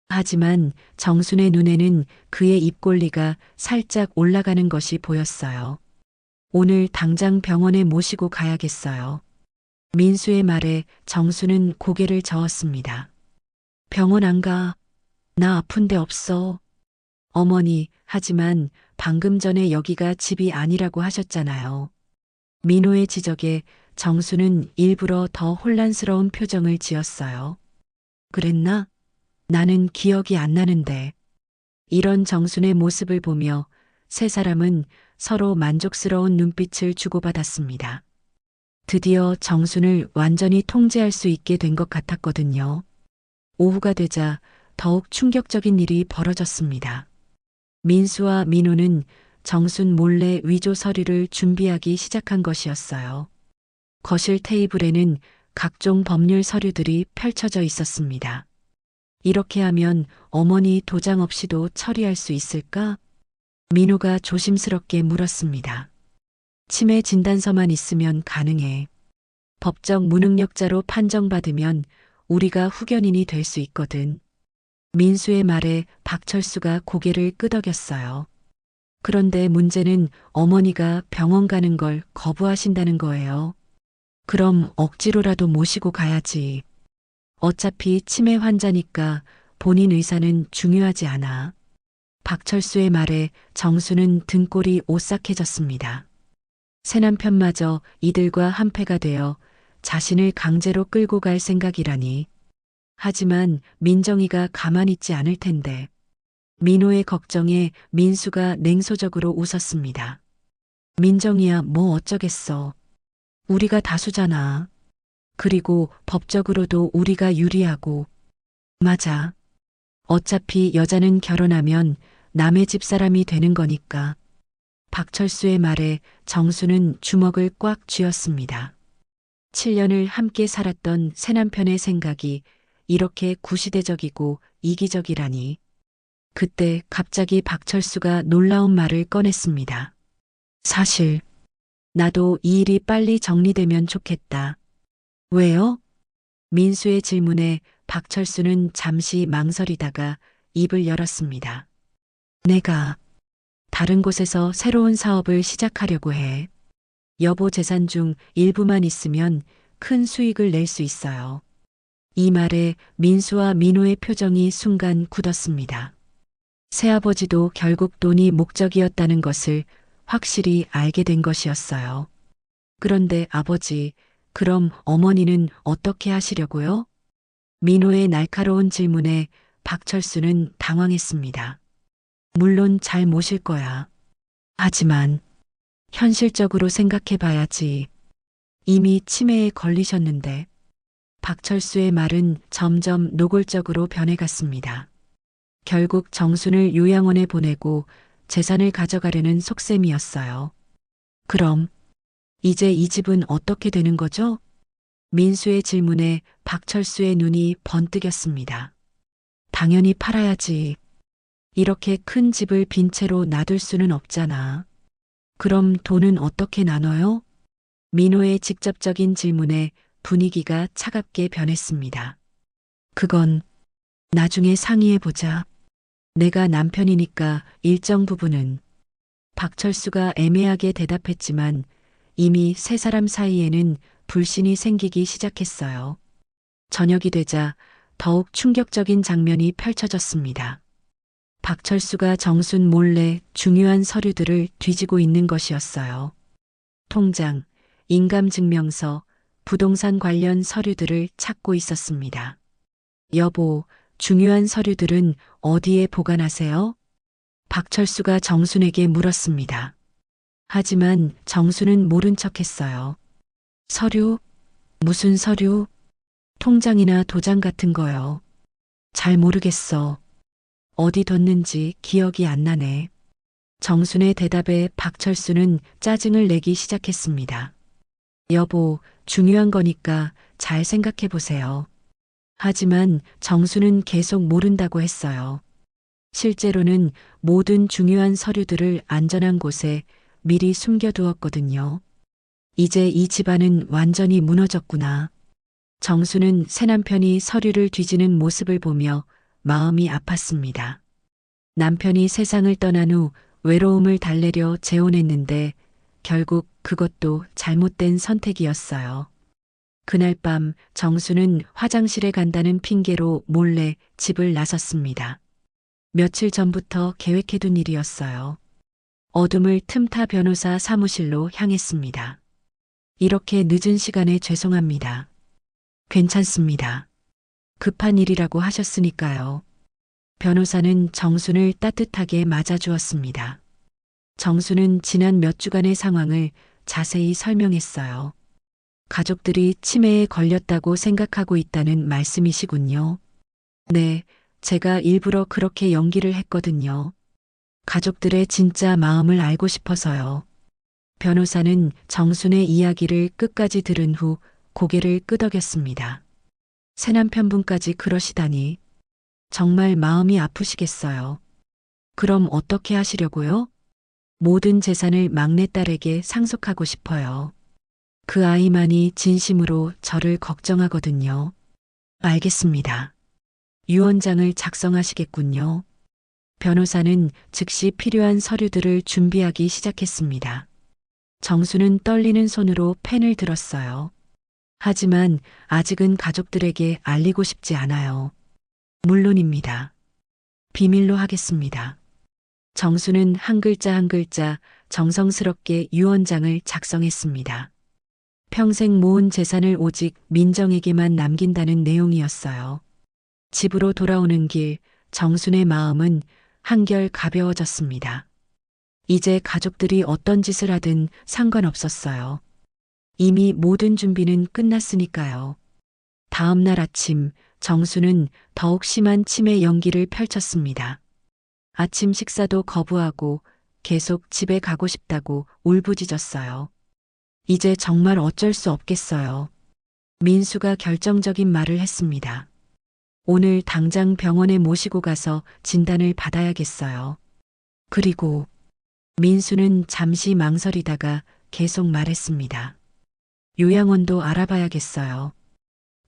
하지만 정순의 눈에는 그의 입골리가 살짝 올라가는 것이 보였어요. 오늘 당장 병원에 모시고 가야겠어요. 민수의 말에 정수는 고개를 저었습니다. 병원 안 가. 나 아픈 데 없어. 어머니, 하지만 방금 전에 여기가 집이 아니라고 하셨잖아요. 민호의 지적에 정수는 일부러 더 혼란스러운 표정을 지었어요. 그랬나? 나는 기억이 안 나는데. 이런 정순의 모습을 보며 세 사람은 서로 만족스러운 눈빛을 주고받았습니다. 드디어 정순을 완전히 통제할 수 있게 된 것 같았거든요. 오후가 되자 더욱 충격적인 일이 벌어졌습니다. 민수와 민호는 정순 몰래 위조 서류를 준비하기 시작한 것이었어요. 거실 테이블에는 각종 법률 서류들이 펼쳐져 있었습니다. 이렇게 하면 어머니 도장 없이도 처리할 수 있을까? 민호가 조심스럽게 물었습니다. 치매 진단서만 있으면 가능해. 법적 무능력자로 판정받으면 우리가 후견인이 될 수 있거든. 민수의 말에 박철수가 고개를 끄덕였어요. 그런데 문제는 어머니가 병원 가는 걸 거부하신다는 거예요. 그럼 억지로라도 모시고 가야지. 어차피 치매 환자니까 본인 의사는 중요하지 않아. 박철수의 말에 정수는 등골이 오싹해졌습니다. 새남편마저 이들과 한패가 되어 자신을 강제로 끌고 갈 생각이라니. 하지만 민정이가 가만히 있지 않을 텐데. 민호의 걱정에 민수가 냉소적으로 웃었습니다. 민정이야 뭐 어쩌겠어. 우리가 다수잖아. 그리고 법적으로도 우리가 유리하고. 맞아. 어차피 여자는 결혼하면 남의 집 사람이 되는 거니까. 박철수의 말에 정수는 주먹을 꽉 쥐었습니다. 7년을 함께 살았던 새남편의 생각이 이렇게 구시대적이고 이기적이라니. 그때 갑자기 박철수가 놀라운 말을 꺼냈습니다. 사실 나도 이 일이 빨리 정리되면 좋겠다. 왜요? 민수의 질문에 박철수는 잠시 망설이다가 입을 열었습니다. 내가 다른 곳에서 새로운 사업을 시작하려고 해. 여보 재산 중 일부만 있으면 큰 수익을 낼 수 있어요. 이 말에 민수와 민호의 표정이 순간 굳었습니다. 새아버지도 결국 돈이 목적이었다는 것을 확실히 알게 된 것이었어요. 그런데 아버지, 그럼 어머니는 어떻게 하시려고요? 민호의 날카로운 질문에 박철수는 당황했습니다. 물론 잘 모실 거야. 하지만 현실적으로 생각해 봐야지. 이미 치매에 걸리셨는데. 박철수의 말은 점점 노골적으로 변해갔습니다. 결국 정순을 요양원에 보내고 재산을 가져가려는 속셈이었어요. 그럼 이제 이 집은 어떻게 되는 거죠? 민수의 질문에 박철수의 눈이 번뜩였습니다. 당연히 팔아야지. 이렇게 큰 집을 빈 채로 놔둘 수는 없잖아. 그럼 돈은 어떻게 나눠요? 민호의 직접적인 질문에 분위기가 차갑게 변했습니다. 그건 나중에 상의해보자. 내가 남편이니까 일정 부분은. 박철수가 애매하게 대답했지만 이미 세 사람 사이에는 불신이 생기기 시작했어요. 저녁이 되자 더욱 충격적인 장면이 펼쳐졌습니다. 박철수가 정순 몰래 중요한 서류들을 뒤지고 있는 것이었어요. 통장, 인감증명서, 부동산 관련 서류들을 찾고 있었습니다. 여보, 중요한 서류들은 어디에 보관하세요? 박철수가 정순에게 물었습니다. 하지만 정순은 모른 척했어요. 서류? 무슨 서류? 통장이나 도장 같은 거요. 잘 모르겠어. 어디 뒀는지 기억이 안 나네. 정순의 대답에 박철수는 짜증을 내기 시작했습니다. 여보, 중요한 거니까 잘 생각해 보세요. 하지만 정수는 계속 모른다고 했어요. 실제로는 모든 중요한 서류들을 안전한 곳에 미리 숨겨두었거든요. 이제 이 집안은 완전히 무너졌구나. 정수는 새남편이 서류를 뒤지는 모습을 보며 마음이 아팠습니다. 남편이 세상을 떠난 후 외로움을 달래려 재혼했는데 결국 그것도 잘못된 선택이었어요. 그날 밤 정수는 화장실에 간다는 핑계로 몰래 집을 나섰습니다. 며칠 전부터 계획해둔 일이었어요. 어둠을 틈타 변호사 사무실로 향했습니다. 이렇게 늦은 시간에 죄송합니다. 괜찮습니다. 급한 일이라고 하셨으니까요. 변호사는 정순을 따뜻하게 맞아주었습니다. 정수는 지난 몇 주간의 상황을 자세히 설명했어요. 가족들이 치매에 걸렸다고 생각하고 있다는 말씀이시군요. 네, 제가 일부러 그렇게 연기를 했거든요. 가족들의 진짜 마음을 알고 싶어서요. 변호사는 정순의 이야기를 끝까지 들은 후 고개를 끄덕였습니다. 새남편분까지 그러시다니 정말 마음이 아프시겠어요. 그럼 어떻게 하시려고요? 모든 재산을 막내딸에게 상속하고 싶어요. 그 아이만이 진심으로 저를 걱정하거든요. 알겠습니다. 유언장을 작성하시겠군요. 변호사는 즉시 필요한 서류들을 준비하기 시작했습니다. 정수는 떨리는 손으로 펜을 들었어요. 하지만 아직은 가족들에게 알리고 싶지 않아요. 물론입니다. 비밀로 하겠습니다. 정수는 한 글자 한 글자 정성스럽게 유언장을 작성했습니다. 평생 모은 재산을 오직 민정에게만 남긴다는 내용이었어요. 집으로 돌아오는 길 정순의 마음은 한결 가벼워졌습니다. 이제 가족들이 어떤 짓을 하든 상관없었어요. 이미 모든 준비는 끝났으니까요. 다음 날 아침 정수는 더욱 심한 치매 연기를 펼쳤습니다. 아침 식사도 거부하고 계속 집에 가고 싶다고 울부짖었어요. 이제 정말 어쩔 수 없겠어요. 민수가 결정적인 말을 했습니다. 오늘 당장 병원에 모시고 가서 진단을 받아야겠어요. 그리고 민수는 잠시 망설이다가 계속 말했습니다. 요양원도 알아봐야겠어요.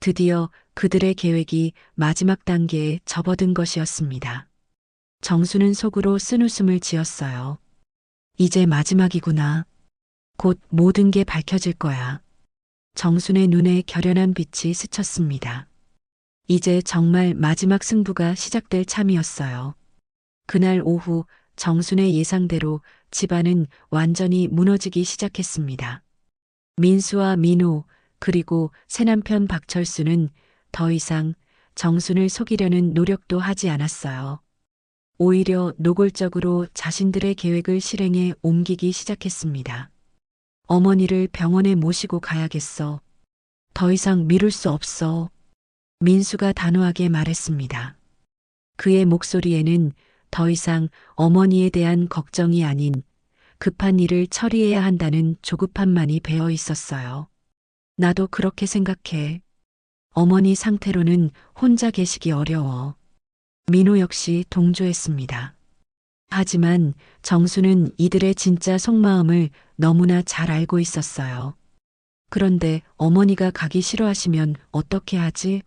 드디어 그들의 계획이 마지막 단계에 접어든 것이었습니다. 정수는 속으로 쓴웃음을 지었어요. 이제 마지막이구나. 곧 모든 게 밝혀질 거야. 정순의 눈에 결연한 빛이 스쳤습니다. 이제 정말 마지막 승부가 시작될 참이었어요. 그날 오후 정순의 예상대로 집안은 완전히 무너지기 시작했습니다. 민수와 민호 그리고 새남편 박철수는 더 이상 정순을 속이려는 노력도 하지 않았어요. 오히려 노골적으로 자신들의 계획을 실행에 옮기기 시작했습니다. 어머니를 병원에 모시고 가야겠어. 더 이상 미룰 수 없어. 민수가 단호하게 말했습니다. 그의 목소리에는 더 이상 어머니에 대한 걱정이 아닌 급한 일을 처리해야 한다는 조급함만이 배어 있었어요. 나도 그렇게 생각해. 어머니 상태로는 혼자 계시기 어려워. 민호 역시 동조했습니다. 하지만 정수는 이들의 진짜 속마음을 너무나 잘 알고 있었어요. 그런데 어머니가 가기 싫어하시면 어떻게 하지?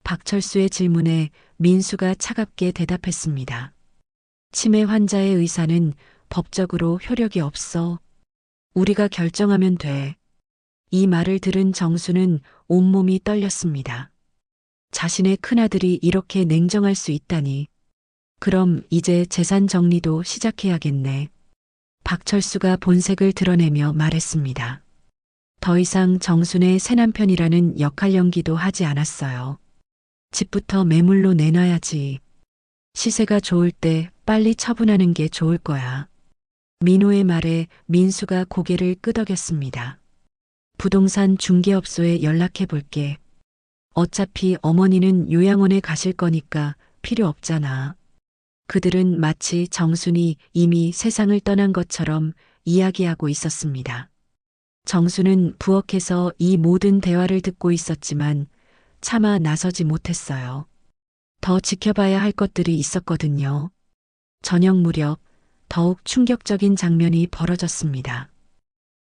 박철수의 질문에 민수가 차갑게 대답했습니다. 치매 환자의 의사는 법적으로 효력이 없어. 우리가 결정하면 돼. 이 말을 들은 정수는 온몸이 떨렸습니다. 자신의 큰아들이 이렇게 냉정할 수 있다니. 그럼 이제 재산 정리도 시작해야겠네. 박철수가 본색을 드러내며 말했습니다. 더 이상 정순의 새남편이라는 역할 연기도 하지 않았어요. 집부터 매물로 내놔야지. 시세가 좋을 때 빨리 처분하는 게 좋을 거야. 민호의 말에 민수가 고개를 끄덕였습니다. 부동산 중개업소에 연락해 볼게. 어차피 어머니는 요양원에 가실 거니까 필요 없잖아. 그들은 마치 정순이 이미 세상을 떠난 것처럼 이야기하고 있었습니다. 정순은 부엌에서 이 모든 대화를 듣고 있었지만 차마 나서지 못했어요. 더 지켜봐야 할 것들이 있었거든요. 저녁 무렵 더욱 충격적인 장면이 벌어졌습니다.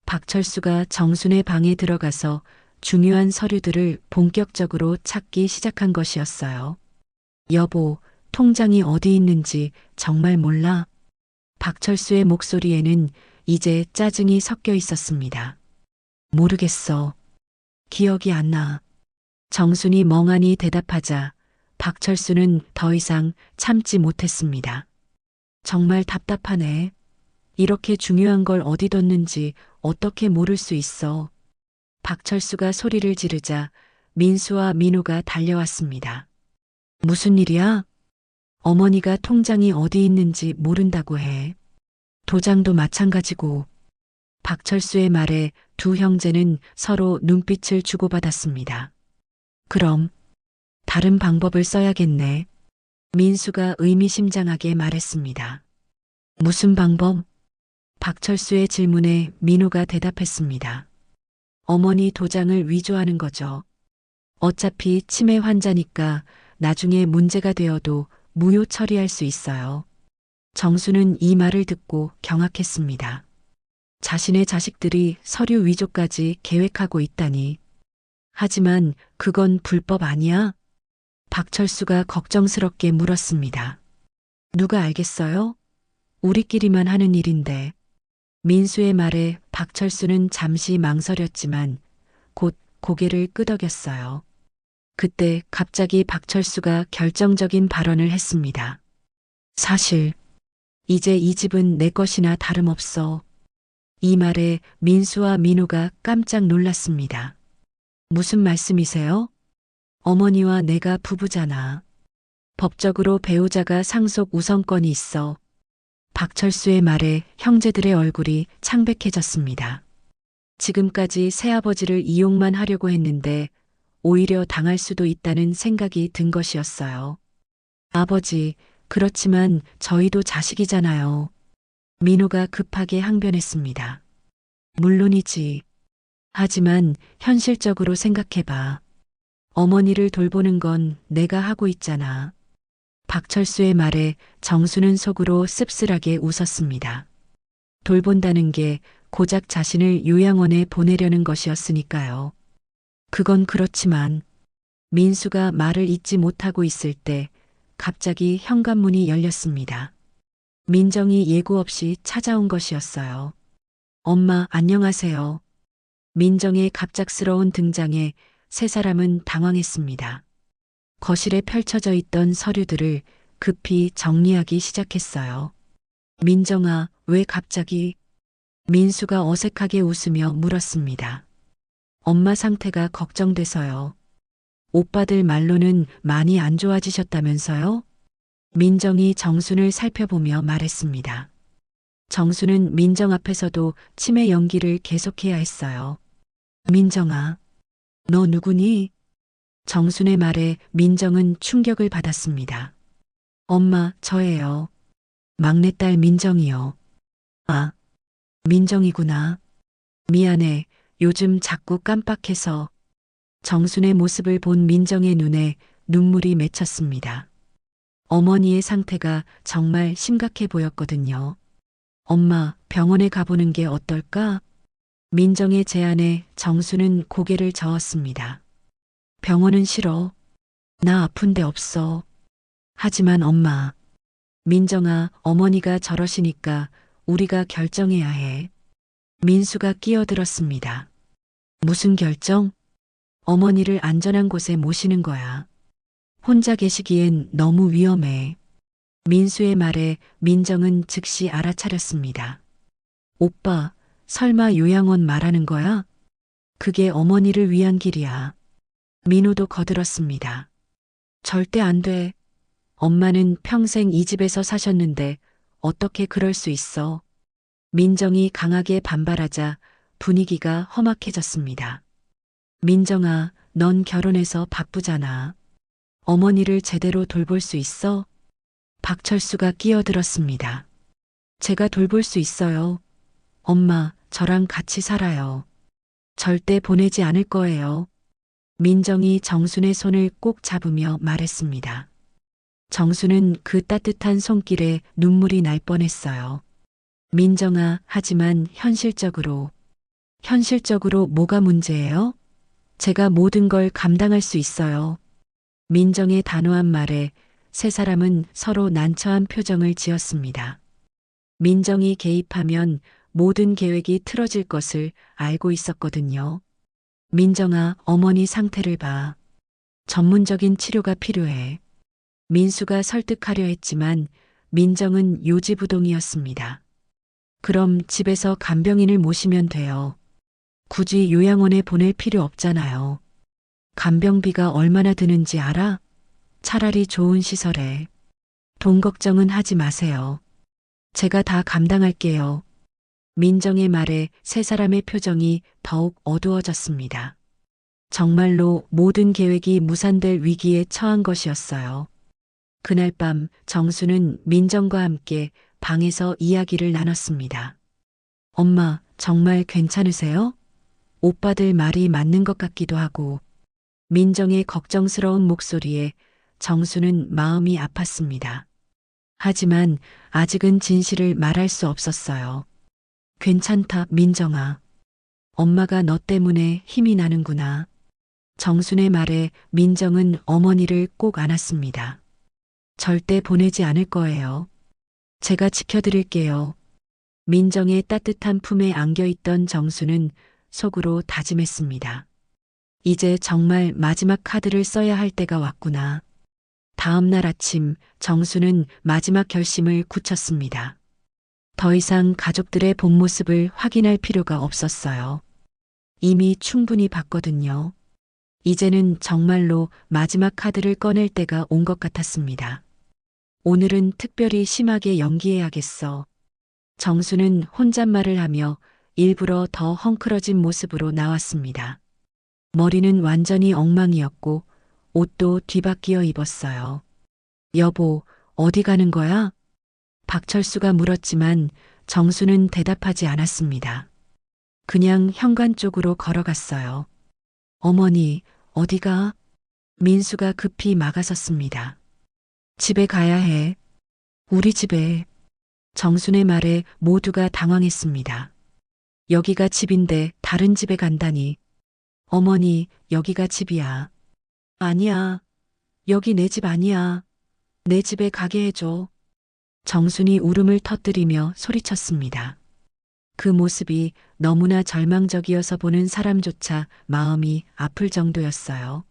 박철수가 정순의 방에 들어가서 중요한 서류들을 본격적으로 찾기 시작한 것이었어요. 여보, 통장이 어디 있는지 정말 몰라? 박철수의 목소리에는 이제 짜증이 섞여 있었습니다. 모르겠어. 기억이 안 나. 정순이 멍하니 대답하자 박철수는 더 이상 참지 못했습니다. 정말 답답하네. 이렇게 중요한 걸 어디 뒀는지 어떻게 모를 수 있어. 박철수가 소리를 지르자 민수와 민호가 달려왔습니다. 무슨 일이야? 어머니가 통장이 어디 있는지 모른다고 해. 도장도 마찬가지고. 박철수의 말에 두 형제는 서로 눈빛을 주고받았습니다. 그럼 다른 방법을 써야겠네. 민수가 의미심장하게 말했습니다. 무슨 방법? 박철수의 질문에 민호가 대답했습니다. 어머니 도장을 위조하는 거죠. 어차피 치매 환자니까 나중에 문제가 되어도 무효 처리할 수 있어요. 정수는 이 말을 듣고 경악했습니다. 자신의 자식들이 서류 위조까지 계획하고 있다니. 하지만 그건 불법 아니야? 박철수가 걱정스럽게 물었습니다. 누가 알겠어요? 우리끼리만 하는 일인데. 민수의 말에 박철수는 잠시 망설였지만 곧 고개를 끄덕였어요. 그때 갑자기 박철수가 결정적인 발언을 했습니다. 사실 이제 이 집은 내 것이나 다름없어. 이 말에 민수와 민호가 깜짝 놀랐습니다. 무슨 말씀이세요? 어머니와 내가 부부잖아. 법적으로 배우자가 상속 우선권이 있어. 박철수의 말에 형제들의 얼굴이 창백해졌습니다. 지금까지 새아버지를 이용만 하려고 했는데 오히려 당할 수도 있다는 생각이 든 것이었어요. 아버지, 그렇지만 저희도 자식이잖아요. 민호가 급하게 항변했습니다. 물론이지. 하지만 현실적으로 생각해봐. 어머니를 돌보는 건 내가 하고 있잖아. 박철수의 말에 정수는 속으로 씁쓸하게 웃었습니다. 돌본다는 게 고작 자신을 요양원에 보내려는 것이었으니까요. 그건 그렇지만 민수가 말을 잇지 못하고 있을 때 갑자기 현관문이 열렸습니다. 민정이 예고 없이 찾아온 것이었어요. 엄마, 안녕하세요. 민정의 갑작스러운 등장에 세 사람은 당황했습니다. 거실에 펼쳐져 있던 서류들을 급히 정리하기 시작했어요. 민정아, 왜 갑자기? 민수가 어색하게 웃으며 물었습니다. 엄마 상태가 걱정돼서요. 오빠들 말로는 많이 안 좋아지셨다면서요? 민정이 정순을 살펴보며 말했습니다. 정순은 민정 앞에서도 치매 연기를 계속해야 했어요. 민정아, 너 누구니? 정순의 말에 민정은 충격을 받았습니다. 엄마, 저예요. 막내딸 민정이요. 아, 민정이구나. 미안해. 요즘 자꾸 깜빡해서. 정순의 모습을 본 민정의 눈에 눈물이 맺혔습니다. 어머니의 상태가 정말 심각해 보였거든요. 엄마, 병원에 가보는 게 어떨까? 민정의 제안에 정수는 고개를 저었습니다. 병원은 싫어. 나 아픈 데 없어. 하지만 엄마. 민정아, 어머니가 저러시니까 우리가 결정해야 해. 민수가 끼어들었습니다. 무슨 결정? 어머니를 안전한 곳에 모시는 거야. 혼자 계시기엔 너무 위험해. 민수의 말에 민정은 즉시 알아차렸습니다. 오빠, 설마 요양원 말하는 거야? 그게 어머니를 위한 길이야. 민호도 거들었습니다. 절대 안 돼. 엄마는 평생 이 집에서 사셨는데 어떻게 그럴 수 있어? 민정이 강하게 반발하자 분위기가 험악해졌습니다. 민정아, 넌 결혼해서 바쁘잖아. 어머니를 제대로 돌볼 수 있어? 박철수가 끼어들었습니다. 제가 돌볼 수 있어요. 엄마, 저랑 같이 살아요. 절대 보내지 않을 거예요. 민정이 정순의 손을 꼭 잡으며 말했습니다. 정순은 그 따뜻한 손길에 눈물이 날 뻔했어요. 민정아, 하지만 현실적으로 뭐가 문제예요? 제가 모든 걸 감당할 수 있어요. 민정의 단호한 말에 세 사람은 서로 난처한 표정을 지었습니다. 민정이 개입하면 모든 계획이 틀어질 것을 알고 있었거든요. 민정아, 어머니 상태를 봐. 전문적인 치료가 필요해. 민수가 설득하려 했지만 민정은 요지부동이었습니다. 그럼 집에서 간병인을 모시면 돼요. 굳이 요양원에 보낼 필요 없잖아요. 간병비가 얼마나 드는지 알아? 차라리 좋은 시설에. 돈 걱정은 하지 마세요. 제가 다 감당할게요. 민정의 말에 세 사람의 표정이 더욱 어두워졌습니다. 정말로 모든 계획이 무산될 위기에 처한 것이었어요. 그날 밤 정수는 민정과 함께 방에서 이야기를 나눴습니다. 엄마, 정말 괜찮으세요? 오빠들 말이 맞는 것 같기도 하고. 민정의 걱정스러운 목소리에 정수는 마음이 아팠습니다. 하지만 아직은 진실을 말할 수 없었어요. 괜찮다, 민정아. 엄마가 너 때문에 힘이 나는구나. 정순의 말에 민정은 어머니를 꼭 안았습니다. 절대 보내지 않을 거예요. 제가 지켜드릴게요. 민정의 따뜻한 품에 안겨있던 정수는 속으로 다짐했습니다. 이제 정말 마지막 카드를 써야 할 때가 왔구나. 다음 날 아침 정수는 마지막 결심을 굳혔습니다. 더 이상 가족들의 본 모습을 확인할 필요가 없었어요. 이미 충분히 봤거든요. 이제는 정말로 마지막 카드를 꺼낼 때가 온 것 같았습니다. 오늘은 특별히 심하게 연기해야겠어. 정수는 혼잣말을 하며 일부러 더 헝클어진 모습으로 나왔습니다. 머리는 완전히 엉망이었고 옷도 뒤바뀌어 입었어요. 여보, 어디 가는 거야? 박철수가 물었지만 정수는 대답하지 않았습니다. 그냥 현관 쪽으로 걸어갔어요. 어머니, 어디가? 민수가 급히 막아섰습니다. 집에 가야 해. 우리 집에. 정순의 말에 모두가 당황했습니다. 여기가 집인데 다른 집에 간다니. 어머니, 여기가 집이야. 아니야. 여기 내 집 아니야. 내 집에 가게 해줘. 정순이 울음을 터뜨리며 소리쳤습니다. 그 모습이 너무나 절망적이어서 보는 사람조차 마음이 아플 정도였어요.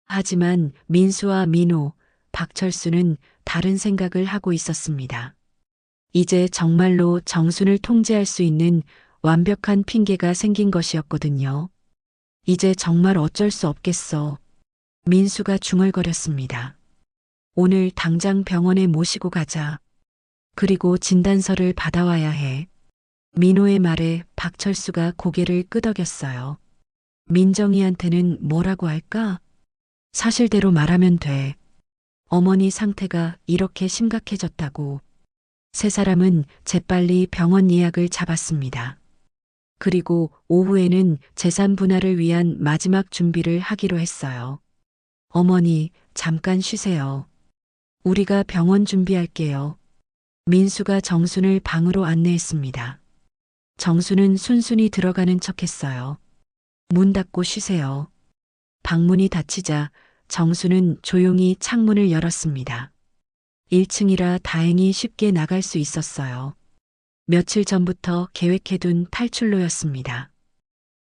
하지만 민수와 민호, 박철수는 다른 생각을 하고 있었습니다. 이제 정말로 정순을 통제할 수 있는 완벽한 핑계가 생긴 것이었거든요. 이제 정말 어쩔 수 없겠어. 민수가 중얼거렸습니다. 오늘 당장 병원에 모시고 가자. 그리고 진단서를 받아와야 해. 민호의 말에 박철수가 고개를 끄덕였어요. 민정이한테는 뭐라고 할까? 사실대로 말하면 돼. 어머니 상태가 이렇게 심각해졌다고. 세 사람은 재빨리 병원 예약을 잡았습니다. 그리고 오후에는 재산 분할을 위한 마지막 준비를 하기로 했어요. 어머니, 잠깐 쉬세요. 우리가 병원 준비할게요. 민수가 정순을 방으로 안내했습니다. 정순은 순순히 들어가는 척했어요. 문 닫고 쉬세요. 방문이 닫히자 정순은 조용히 창문을 열었습니다. 1층이라 다행히 쉽게 나갈 수 있었어요. 며칠 전부터 계획해둔 탈출로였습니다.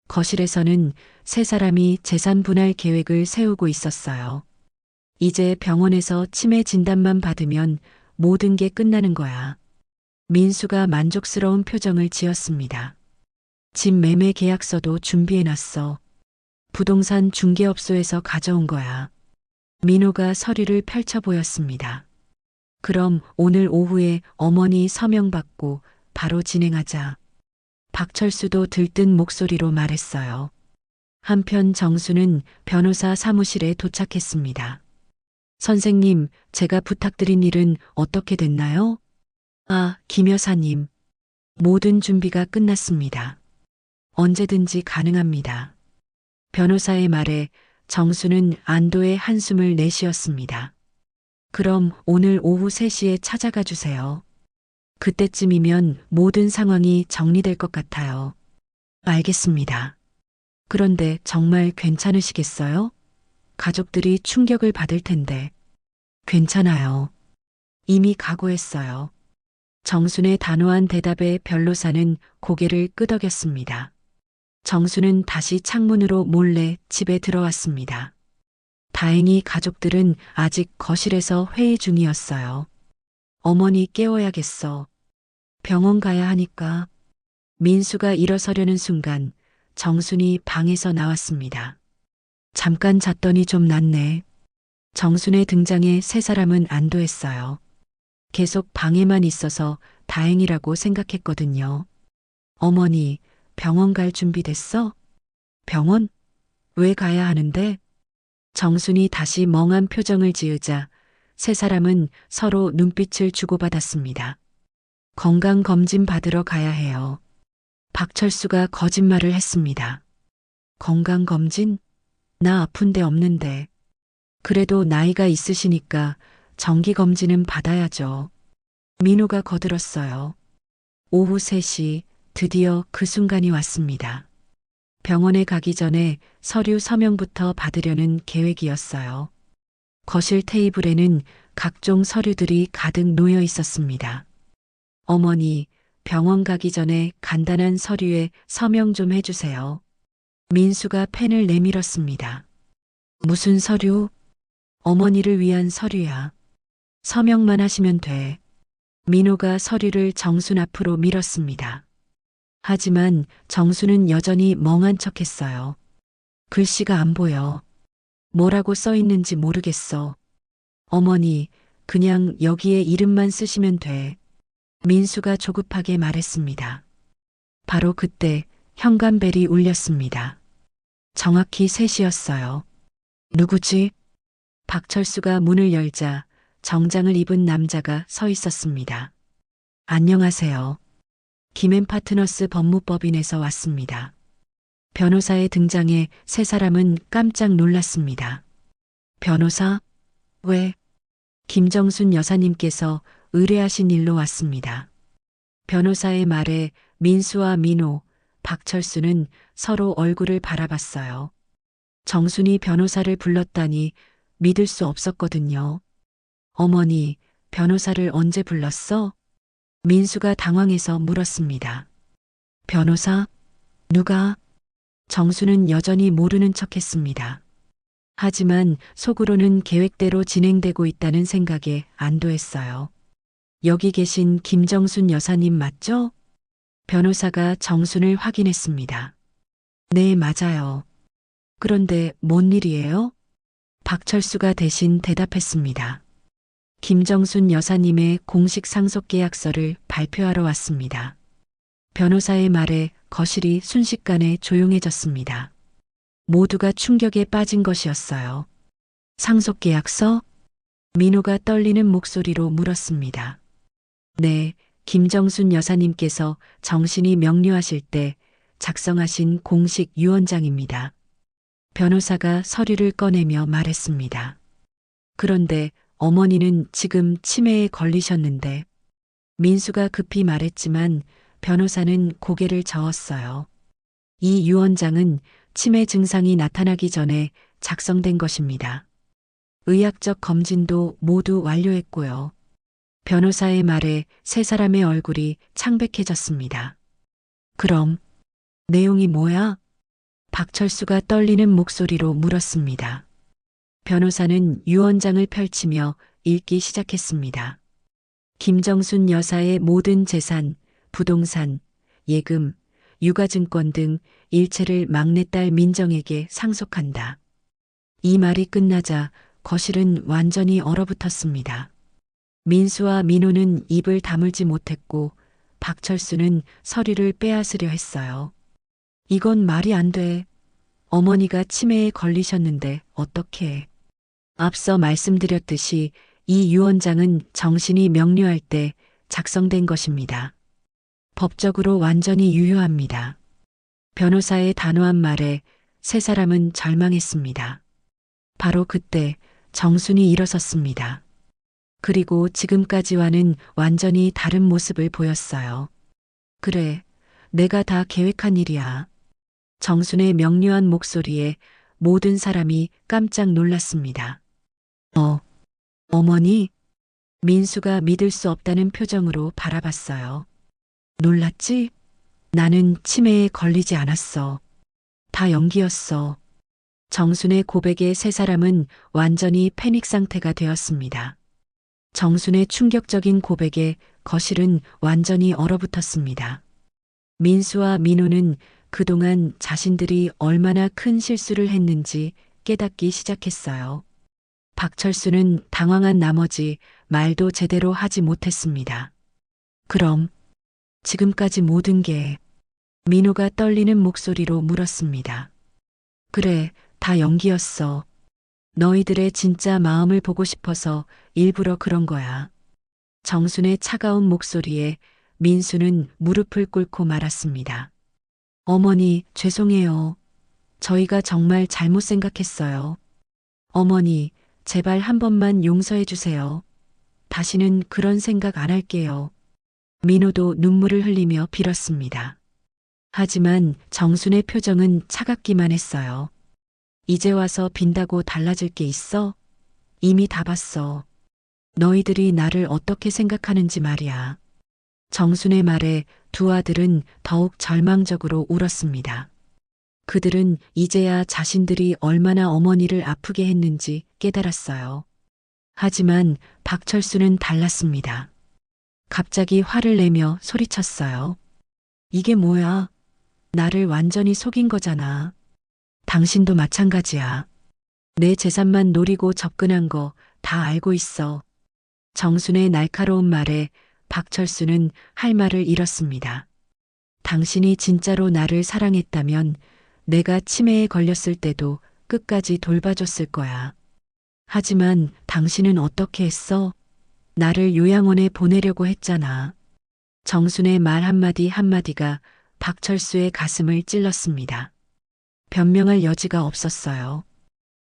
거실에서는 세 사람이 재산 분할 계획을 세우고 있었어요. 이제 병원에서 치매 진단만 받으면 모든 게 끝나는 거야. 민수가 만족스러운 표정을 지었습니다. 집 매매 계약서도 준비해놨어. 부동산 중개업소에서 가져온 거야. 민호가 서류를 펼쳐 보였습니다. 그럼 오늘 오후에 어머니 서명 받고 바로 진행하자. 박철수도 들뜬 목소리로 말했어요. 한편 정수는 변호사 사무실에 도착했습니다. 선생님, 제가 부탁드린 일은 어떻게 됐나요? 아, 김 여사님. 모든 준비가 끝났습니다. 언제든지 가능합니다. 변호사의 말에 정수는 안도의 한숨을 내쉬었습니다. 그럼 오늘 오후 3시에 찾아가 주세요. 그때쯤이면 모든 상황이 정리될 것 같아요. 알겠습니다. 그런데 정말 괜찮으시겠어요? 가족들이 충격을 받을 텐데. 괜찮아요. 이미 각오했어요. 정순의 단호한 대답에 변호사는 고개를 끄덕였습니다. 정수는 다시 창문으로 몰래 집에 들어왔습니다. 다행히 가족들은 아직 거실에서 회의 중이었어요. 어머니 깨워야겠어. 병원 가야 하니까. 민수가 일어서려는 순간 정순이 방에서 나왔습니다. 잠깐 잤더니 좀 낫네. 정순의 등장에 세 사람은 안도했어요. 계속 방에만 있어서 다행이라고 생각했거든요. 어머니, 병원 갈 준비 됐어? 병원? 왜 가야 하는데? 정순이 다시 멍한 표정을 지으자 세 사람은 서로 눈빛을 주고받았습니다. 건강검진 받으러 가야 해요. 박철수가 거짓말을 했습니다. 건강검진? 나 아픈 데 없는데. 그래도 나이가 있으시니까 정기검진은 받아야죠. 민호가 거들었어요. 오후 3시 드디어 그 순간이 왔습니다. 병원에 가기 전에 서류 서명부터 받으려는 계획이었어요. 거실 테이블에는 각종 서류들이 가득 놓여 있었습니다. 어머니, 병원 가기 전에 간단한 서류에 서명 좀 해주세요. 민수가 펜을 내밀었습니다. 무슨 서류? 어머니를 위한 서류야. 서명만 하시면 돼. 민호가 서류를 정순 앞으로 밀었습니다. 하지만 정수는 여전히 멍한 척했어요. 글씨가 안 보여. 뭐라고 써 있는지 모르겠어. 어머니, 그냥 여기에 이름만 쓰시면 돼. 민수가 조급하게 말했습니다. 바로 그때 현관벨이 울렸습니다. 정확히 3시였어요. 누구지? 박철수가 문을 열자 정장을 입은 남자가 서 있었습니다. 안녕하세요. 김앤파트너스 법무법인에서 왔습니다. 변호사의 등장에 세 사람은 깜짝 놀랐습니다. 변호사? 왜? 김정순 여사님께서 의뢰하신 일로 왔습니다. 변호사의 말에 민수와 민호, 박철수는 서로 얼굴을 바라봤어요. 정순이 변호사를 불렀다니 믿을 수 없었거든요. 어머니, 변호사를 언제 불렀어? 민수가 당황해서 물었습니다. 변호사? 누가? 정수는 여전히 모르는 척했습니다. 하지만 속으로는 계획대로 진행되고 있다는 생각에 안도했어요. 여기 계신 김정순 여사님 맞죠? 변호사가 정순을 확인했습니다. 네, 맞아요. 그런데 뭔 일이에요? 박철수가 대신 대답했습니다. 김정순 여사님의 공식 상속계약서를 발표하러 왔습니다. 변호사의 말에 거실이 순식간에 조용해졌습니다. 모두가 충격에 빠진 것이었어요. 상속계약서? 민호가 떨리는 목소리로 물었습니다. 네, 김정순 여사님께서 정신이 명료하실 때 작성하신 공식 유언장입니다. 변호사가 서류를 꺼내며 말했습니다. 그런데 어머니는 지금 치매에 걸리셨는데 민수가 급히 말했지만 변호사는 고개를 저었어요. 이 유언장은 치매 증상이 나타나기 전에 작성된 것입니다. 의학적 검진도 모두 완료했고요. 변호사의 말에 세 사람의 얼굴이 창백해졌습니다. 그럼 내용이 뭐야? 박철수가 떨리는 목소리로 물었습니다. 변호사는 유언장을 펼치며 읽기 시작했습니다. 김정순 여사의 모든 재산, 부동산, 예금, 유가증권 등 일체를 막내딸 민정에게 상속한다. 이 말이 끝나자 거실은 완전히 얼어붙었습니다. 민수와 민호는 입을 다물지 못했고 박철수는 서류를 빼앗으려 했어요. 이건 말이 안 돼. 어머니가 치매에 걸리셨는데 어떻게? 앞서 말씀드렸듯이 이 유언장은 정신이 명료할 때 작성된 것입니다. 법적으로 완전히 유효합니다. 변호사의 단호한 말에 세 사람은 절망했습니다. 바로 그때 정순이 일어섰습니다. 그리고 지금까지와는 완전히 다른 모습을 보였어요. 그래, 내가 다 계획한 일이야. 정순의 명료한 목소리에 모든 사람이 깜짝 놀랐습니다. 어머니? 민수가 믿을 수 없다는 표정으로 바라봤어요. 놀랐지? 나는 치매에 걸리지 않았어. 다 연기였어. 정순의 고백에 세 사람은 완전히 패닉 상태가 되었습니다. 정순의 충격적인 고백에 거실은 완전히 얼어붙었습니다. 민수와 민호는 그동안 자신들이 얼마나 큰 실수를 했는지 깨닫기 시작했어요. 박철수는 당황한 나머지 말도 제대로 하지 못했습니다. 그럼 지금까지 모든 게 민호가 떨리는 목소리로 물었습니다. 그래, 다 연기였어. 너희들의 진짜 마음을 보고 싶어서 일부러 그런 거야. 정순의 차가운 목소리에 민수는 무릎을 꿇고 말았습니다. 어머니, 죄송해요. 저희가 정말 잘못 생각했어요. 어머니, 제발 한 번만 용서해 주세요. 다시는 그런 생각 안 할게요. 민호도 눈물을 흘리며 빌었습니다. 하지만 정순의 표정은 차갑기만 했어요. 이제 와서 빈다고 달라질 게 있어? 이미 다 봤어. 너희들이 나를 어떻게 생각하는지 말이야. 정순의 말에 두 아들은 더욱 절망적으로 울었습니다. 그들은 이제야 자신들이 얼마나 어머니를 아프게 했는지 깨달았어요. 하지만 박철수는 달랐습니다. 갑자기 화를 내며 소리쳤어요. 이게 뭐야? 나를 완전히 속인 거잖아. 당신도 마찬가지야. 내 재산만 노리고 접근한 거 다 알고 있어. 정순의 날카로운 말에 박철수는 할 말을 잃었습니다. 당신이 진짜로 나를 사랑했다면 내가 치매에 걸렸을 때도 끝까지 돌봐줬을 거야. 하지만 당신은 어떻게 했어? 나를 요양원에 보내려고 했잖아. 정순의 말 한마디 한마디가 박철수의 가슴을 찔렀습니다. 변명할 여지가 없었어요.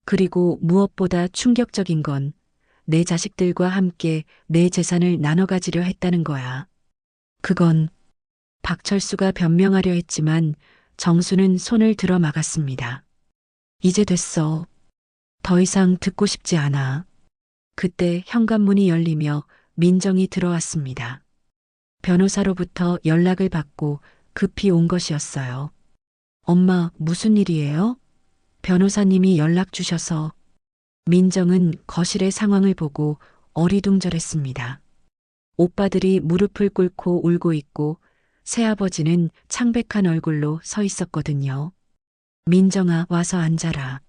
그리고 무엇보다 충격적인 건 내 자식들과 함께 내 재산을 나눠 가지려 했다는 거야. 그건 박철수가 변명하려 했지만 정수는 손을 들어 막았습니다. 이제 됐어. 더 이상 듣고 싶지 않아. 그때 현관문이 열리며 민정이 들어왔습니다. 변호사로부터 연락을 받고 급히 온 것이었어요. 엄마, 무슨 일이에요? 변호사님이 연락 주셔서. 민정은 거실의 상황을 보고 어리둥절했습니다. 오빠들이 무릎을 꿇고 울고 있고 새아버지는 창백한 얼굴로 서 있었거든요. 민정아, 와서 앉아라.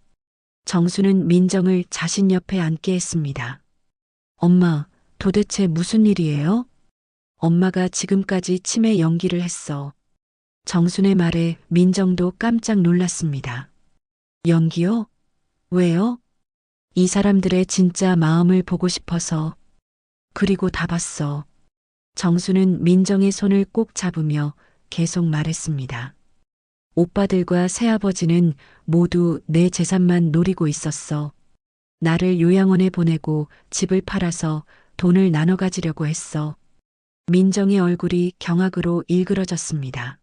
정수는 민정을 자신 옆에 앉게 했습니다. 엄마, 도대체 무슨 일이에요? 엄마가 지금까지 치매 연기를 했어. 정순의 말에 민정도 깜짝 놀랐습니다. 연기요? 왜요? 이 사람들의 진짜 마음을 보고 싶어서. 그리고 다 봤어. 정수는 민정의 손을 꼭 잡으며 계속 말했습니다. 오빠들과 새아버지는 모두 내 재산만 노리고 있었어. 나를 요양원에 보내고 집을 팔아서 돈을 나눠 가지려고 했어. 민정의 얼굴이 경악으로 일그러졌습니다.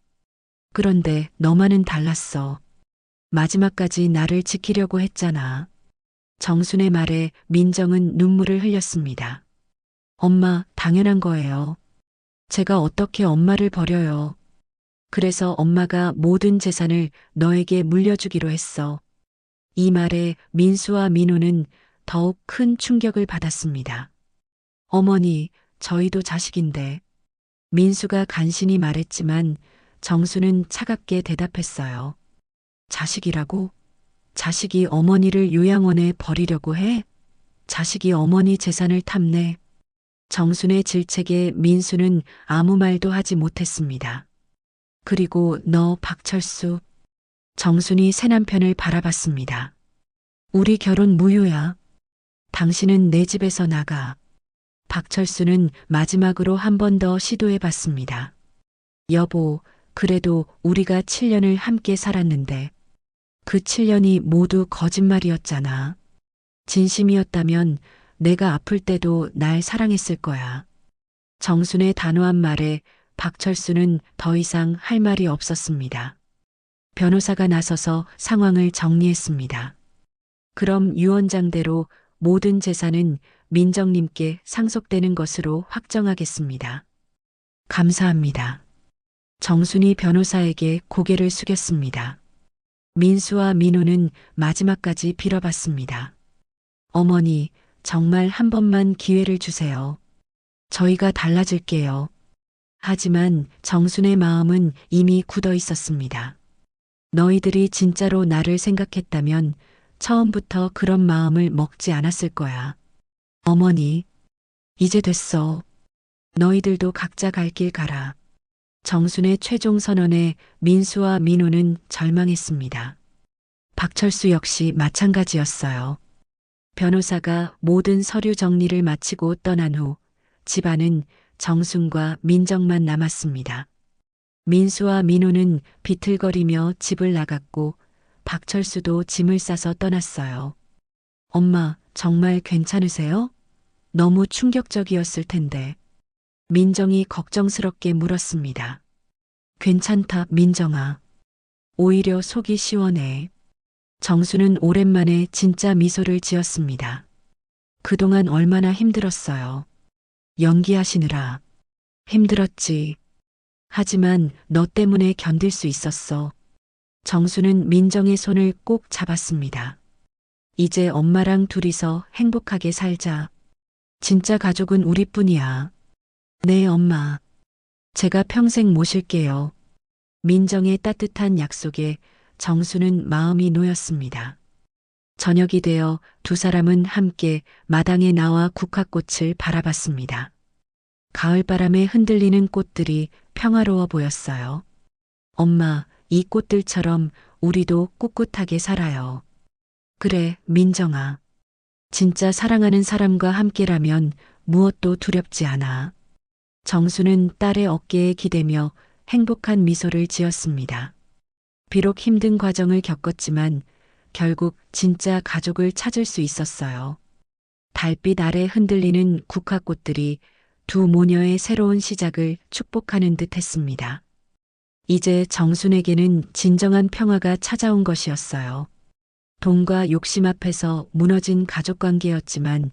그런데 너만은 달랐어. 마지막까지 나를 지키려고 했잖아. 정순의 말에 민정은 눈물을 흘렸습니다. 엄마, 당연한 거예요. 제가 어떻게 엄마를 버려요. 그래서 엄마가 모든 재산을 너에게 물려주기로 했어. 이 말에 민수와 민호는 더욱 큰 충격을 받았습니다. 어머니, 저희도 자식인데. 민수가 간신히 말했지만 정수는 차갑게 대답했어요. 자식이라고? 자식이 어머니를 요양원에 버리려고 해? 자식이 어머니 재산을 탐내? 정순의 질책에 민수는 아무 말도 하지 못했습니다. 그리고 너 박철수. 정순이 새남편을 바라봤습니다. 우리 결혼 무효야. 당신은 내 집에서 나가. 박철수는 마지막으로 한 번 더 시도해 봤습니다. 여보, 그래도 우리가 7년을 함께 살았는데 그 7년이 모두 거짓말이었잖아. 진심이었다면 내가 아플 때도 날 사랑했을 거야. 정순의 단호한 말에 박철수는 더 이상 할 말이 없었습니다. 변호사가 나서서 상황을 정리했습니다. 그럼 유언장대로 모든 재산은 민정님께 상속되는 것으로 확정하겠습니다. 감사합니다. 정순이 변호사에게 고개를 숙였습니다. 민수와 민호는 마지막까지 빌어봤습니다. 어머니, 정말 한 번만 기회를 주세요. 저희가 달라질게요. 하지만 정순의 마음은 이미 굳어 있었습니다. 너희들이 진짜로 나를 생각했다면 처음부터 그런 마음을 먹지 않았을 거야. 어머니, 이제 됐어. 너희들도 각자 갈 길 가라. 정순의 최종 선언에 민수와 민호는 절망했습니다. 박철수 역시 마찬가지였어요. 변호사가 모든 서류 정리를 마치고 떠난 후 집안은 정순과 민정만 남았습니다. 민수와 민호는 비틀거리며 집을 나갔고 박철수도 짐을 싸서 떠났어요. 엄마, 정말 괜찮으세요? 너무 충격적이었을 텐데. 민정이 걱정스럽게 물었습니다. 괜찮다, 민정아. 오히려 속이 시원해. 정수는 오랜만에 진짜 미소를 지었습니다. 그동안 얼마나 힘들었어요. 연기하시느라. 힘들었지. 하지만 너 때문에 견딜 수 있었어. 정수는 민정의 손을 꼭 잡았습니다. 이제 엄마랑 둘이서 행복하게 살자. 진짜 가족은 우리뿐이야. 네, 엄마. 제가 평생 모실게요. 민정의 따뜻한 약속에 정수는 마음이 놓였습니다. 저녁이 되어 두 사람은 함께 마당에 나와 국화꽃을 바라봤습니다. 가을바람에 흔들리는 꽃들이 평화로워 보였어요. 엄마, 이 꽃들처럼 우리도 꿋꿋하게 살아요. 그래, 민정아. 진짜 사랑하는 사람과 함께라면 무엇도 두렵지 않아. 정수는 딸의 어깨에 기대며 행복한 미소를 지었습니다. 비록 힘든 과정을 겪었지만 결국 진짜 가족을 찾을 수 있었어요. 달빛 아래 흔들리는 국화꽃들이 두 모녀의 새로운 시작을 축복하는 듯 했습니다. 이제 정순에게는 진정한 평화가 찾아온 것이었어요. 돈과 욕심 앞에서 무너진 가족 관계였지만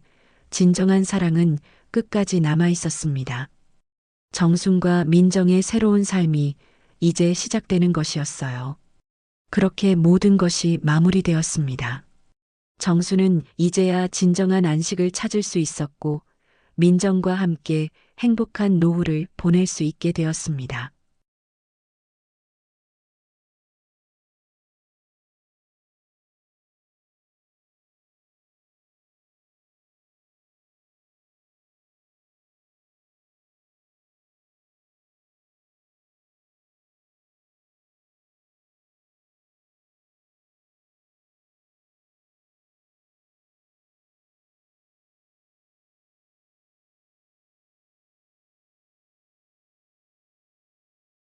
진정한 사랑은 끝까지 남아 있었습니다. 정순과 민정의 새로운 삶이 이제 시작되는 것이었어요. 그렇게 모든 것이 마무리되었습니다. 정수는 이제야 진정한 안식을 찾을 수 있었고 민정과 함께 행복한 노후를 보낼 수 있게 되었습니다.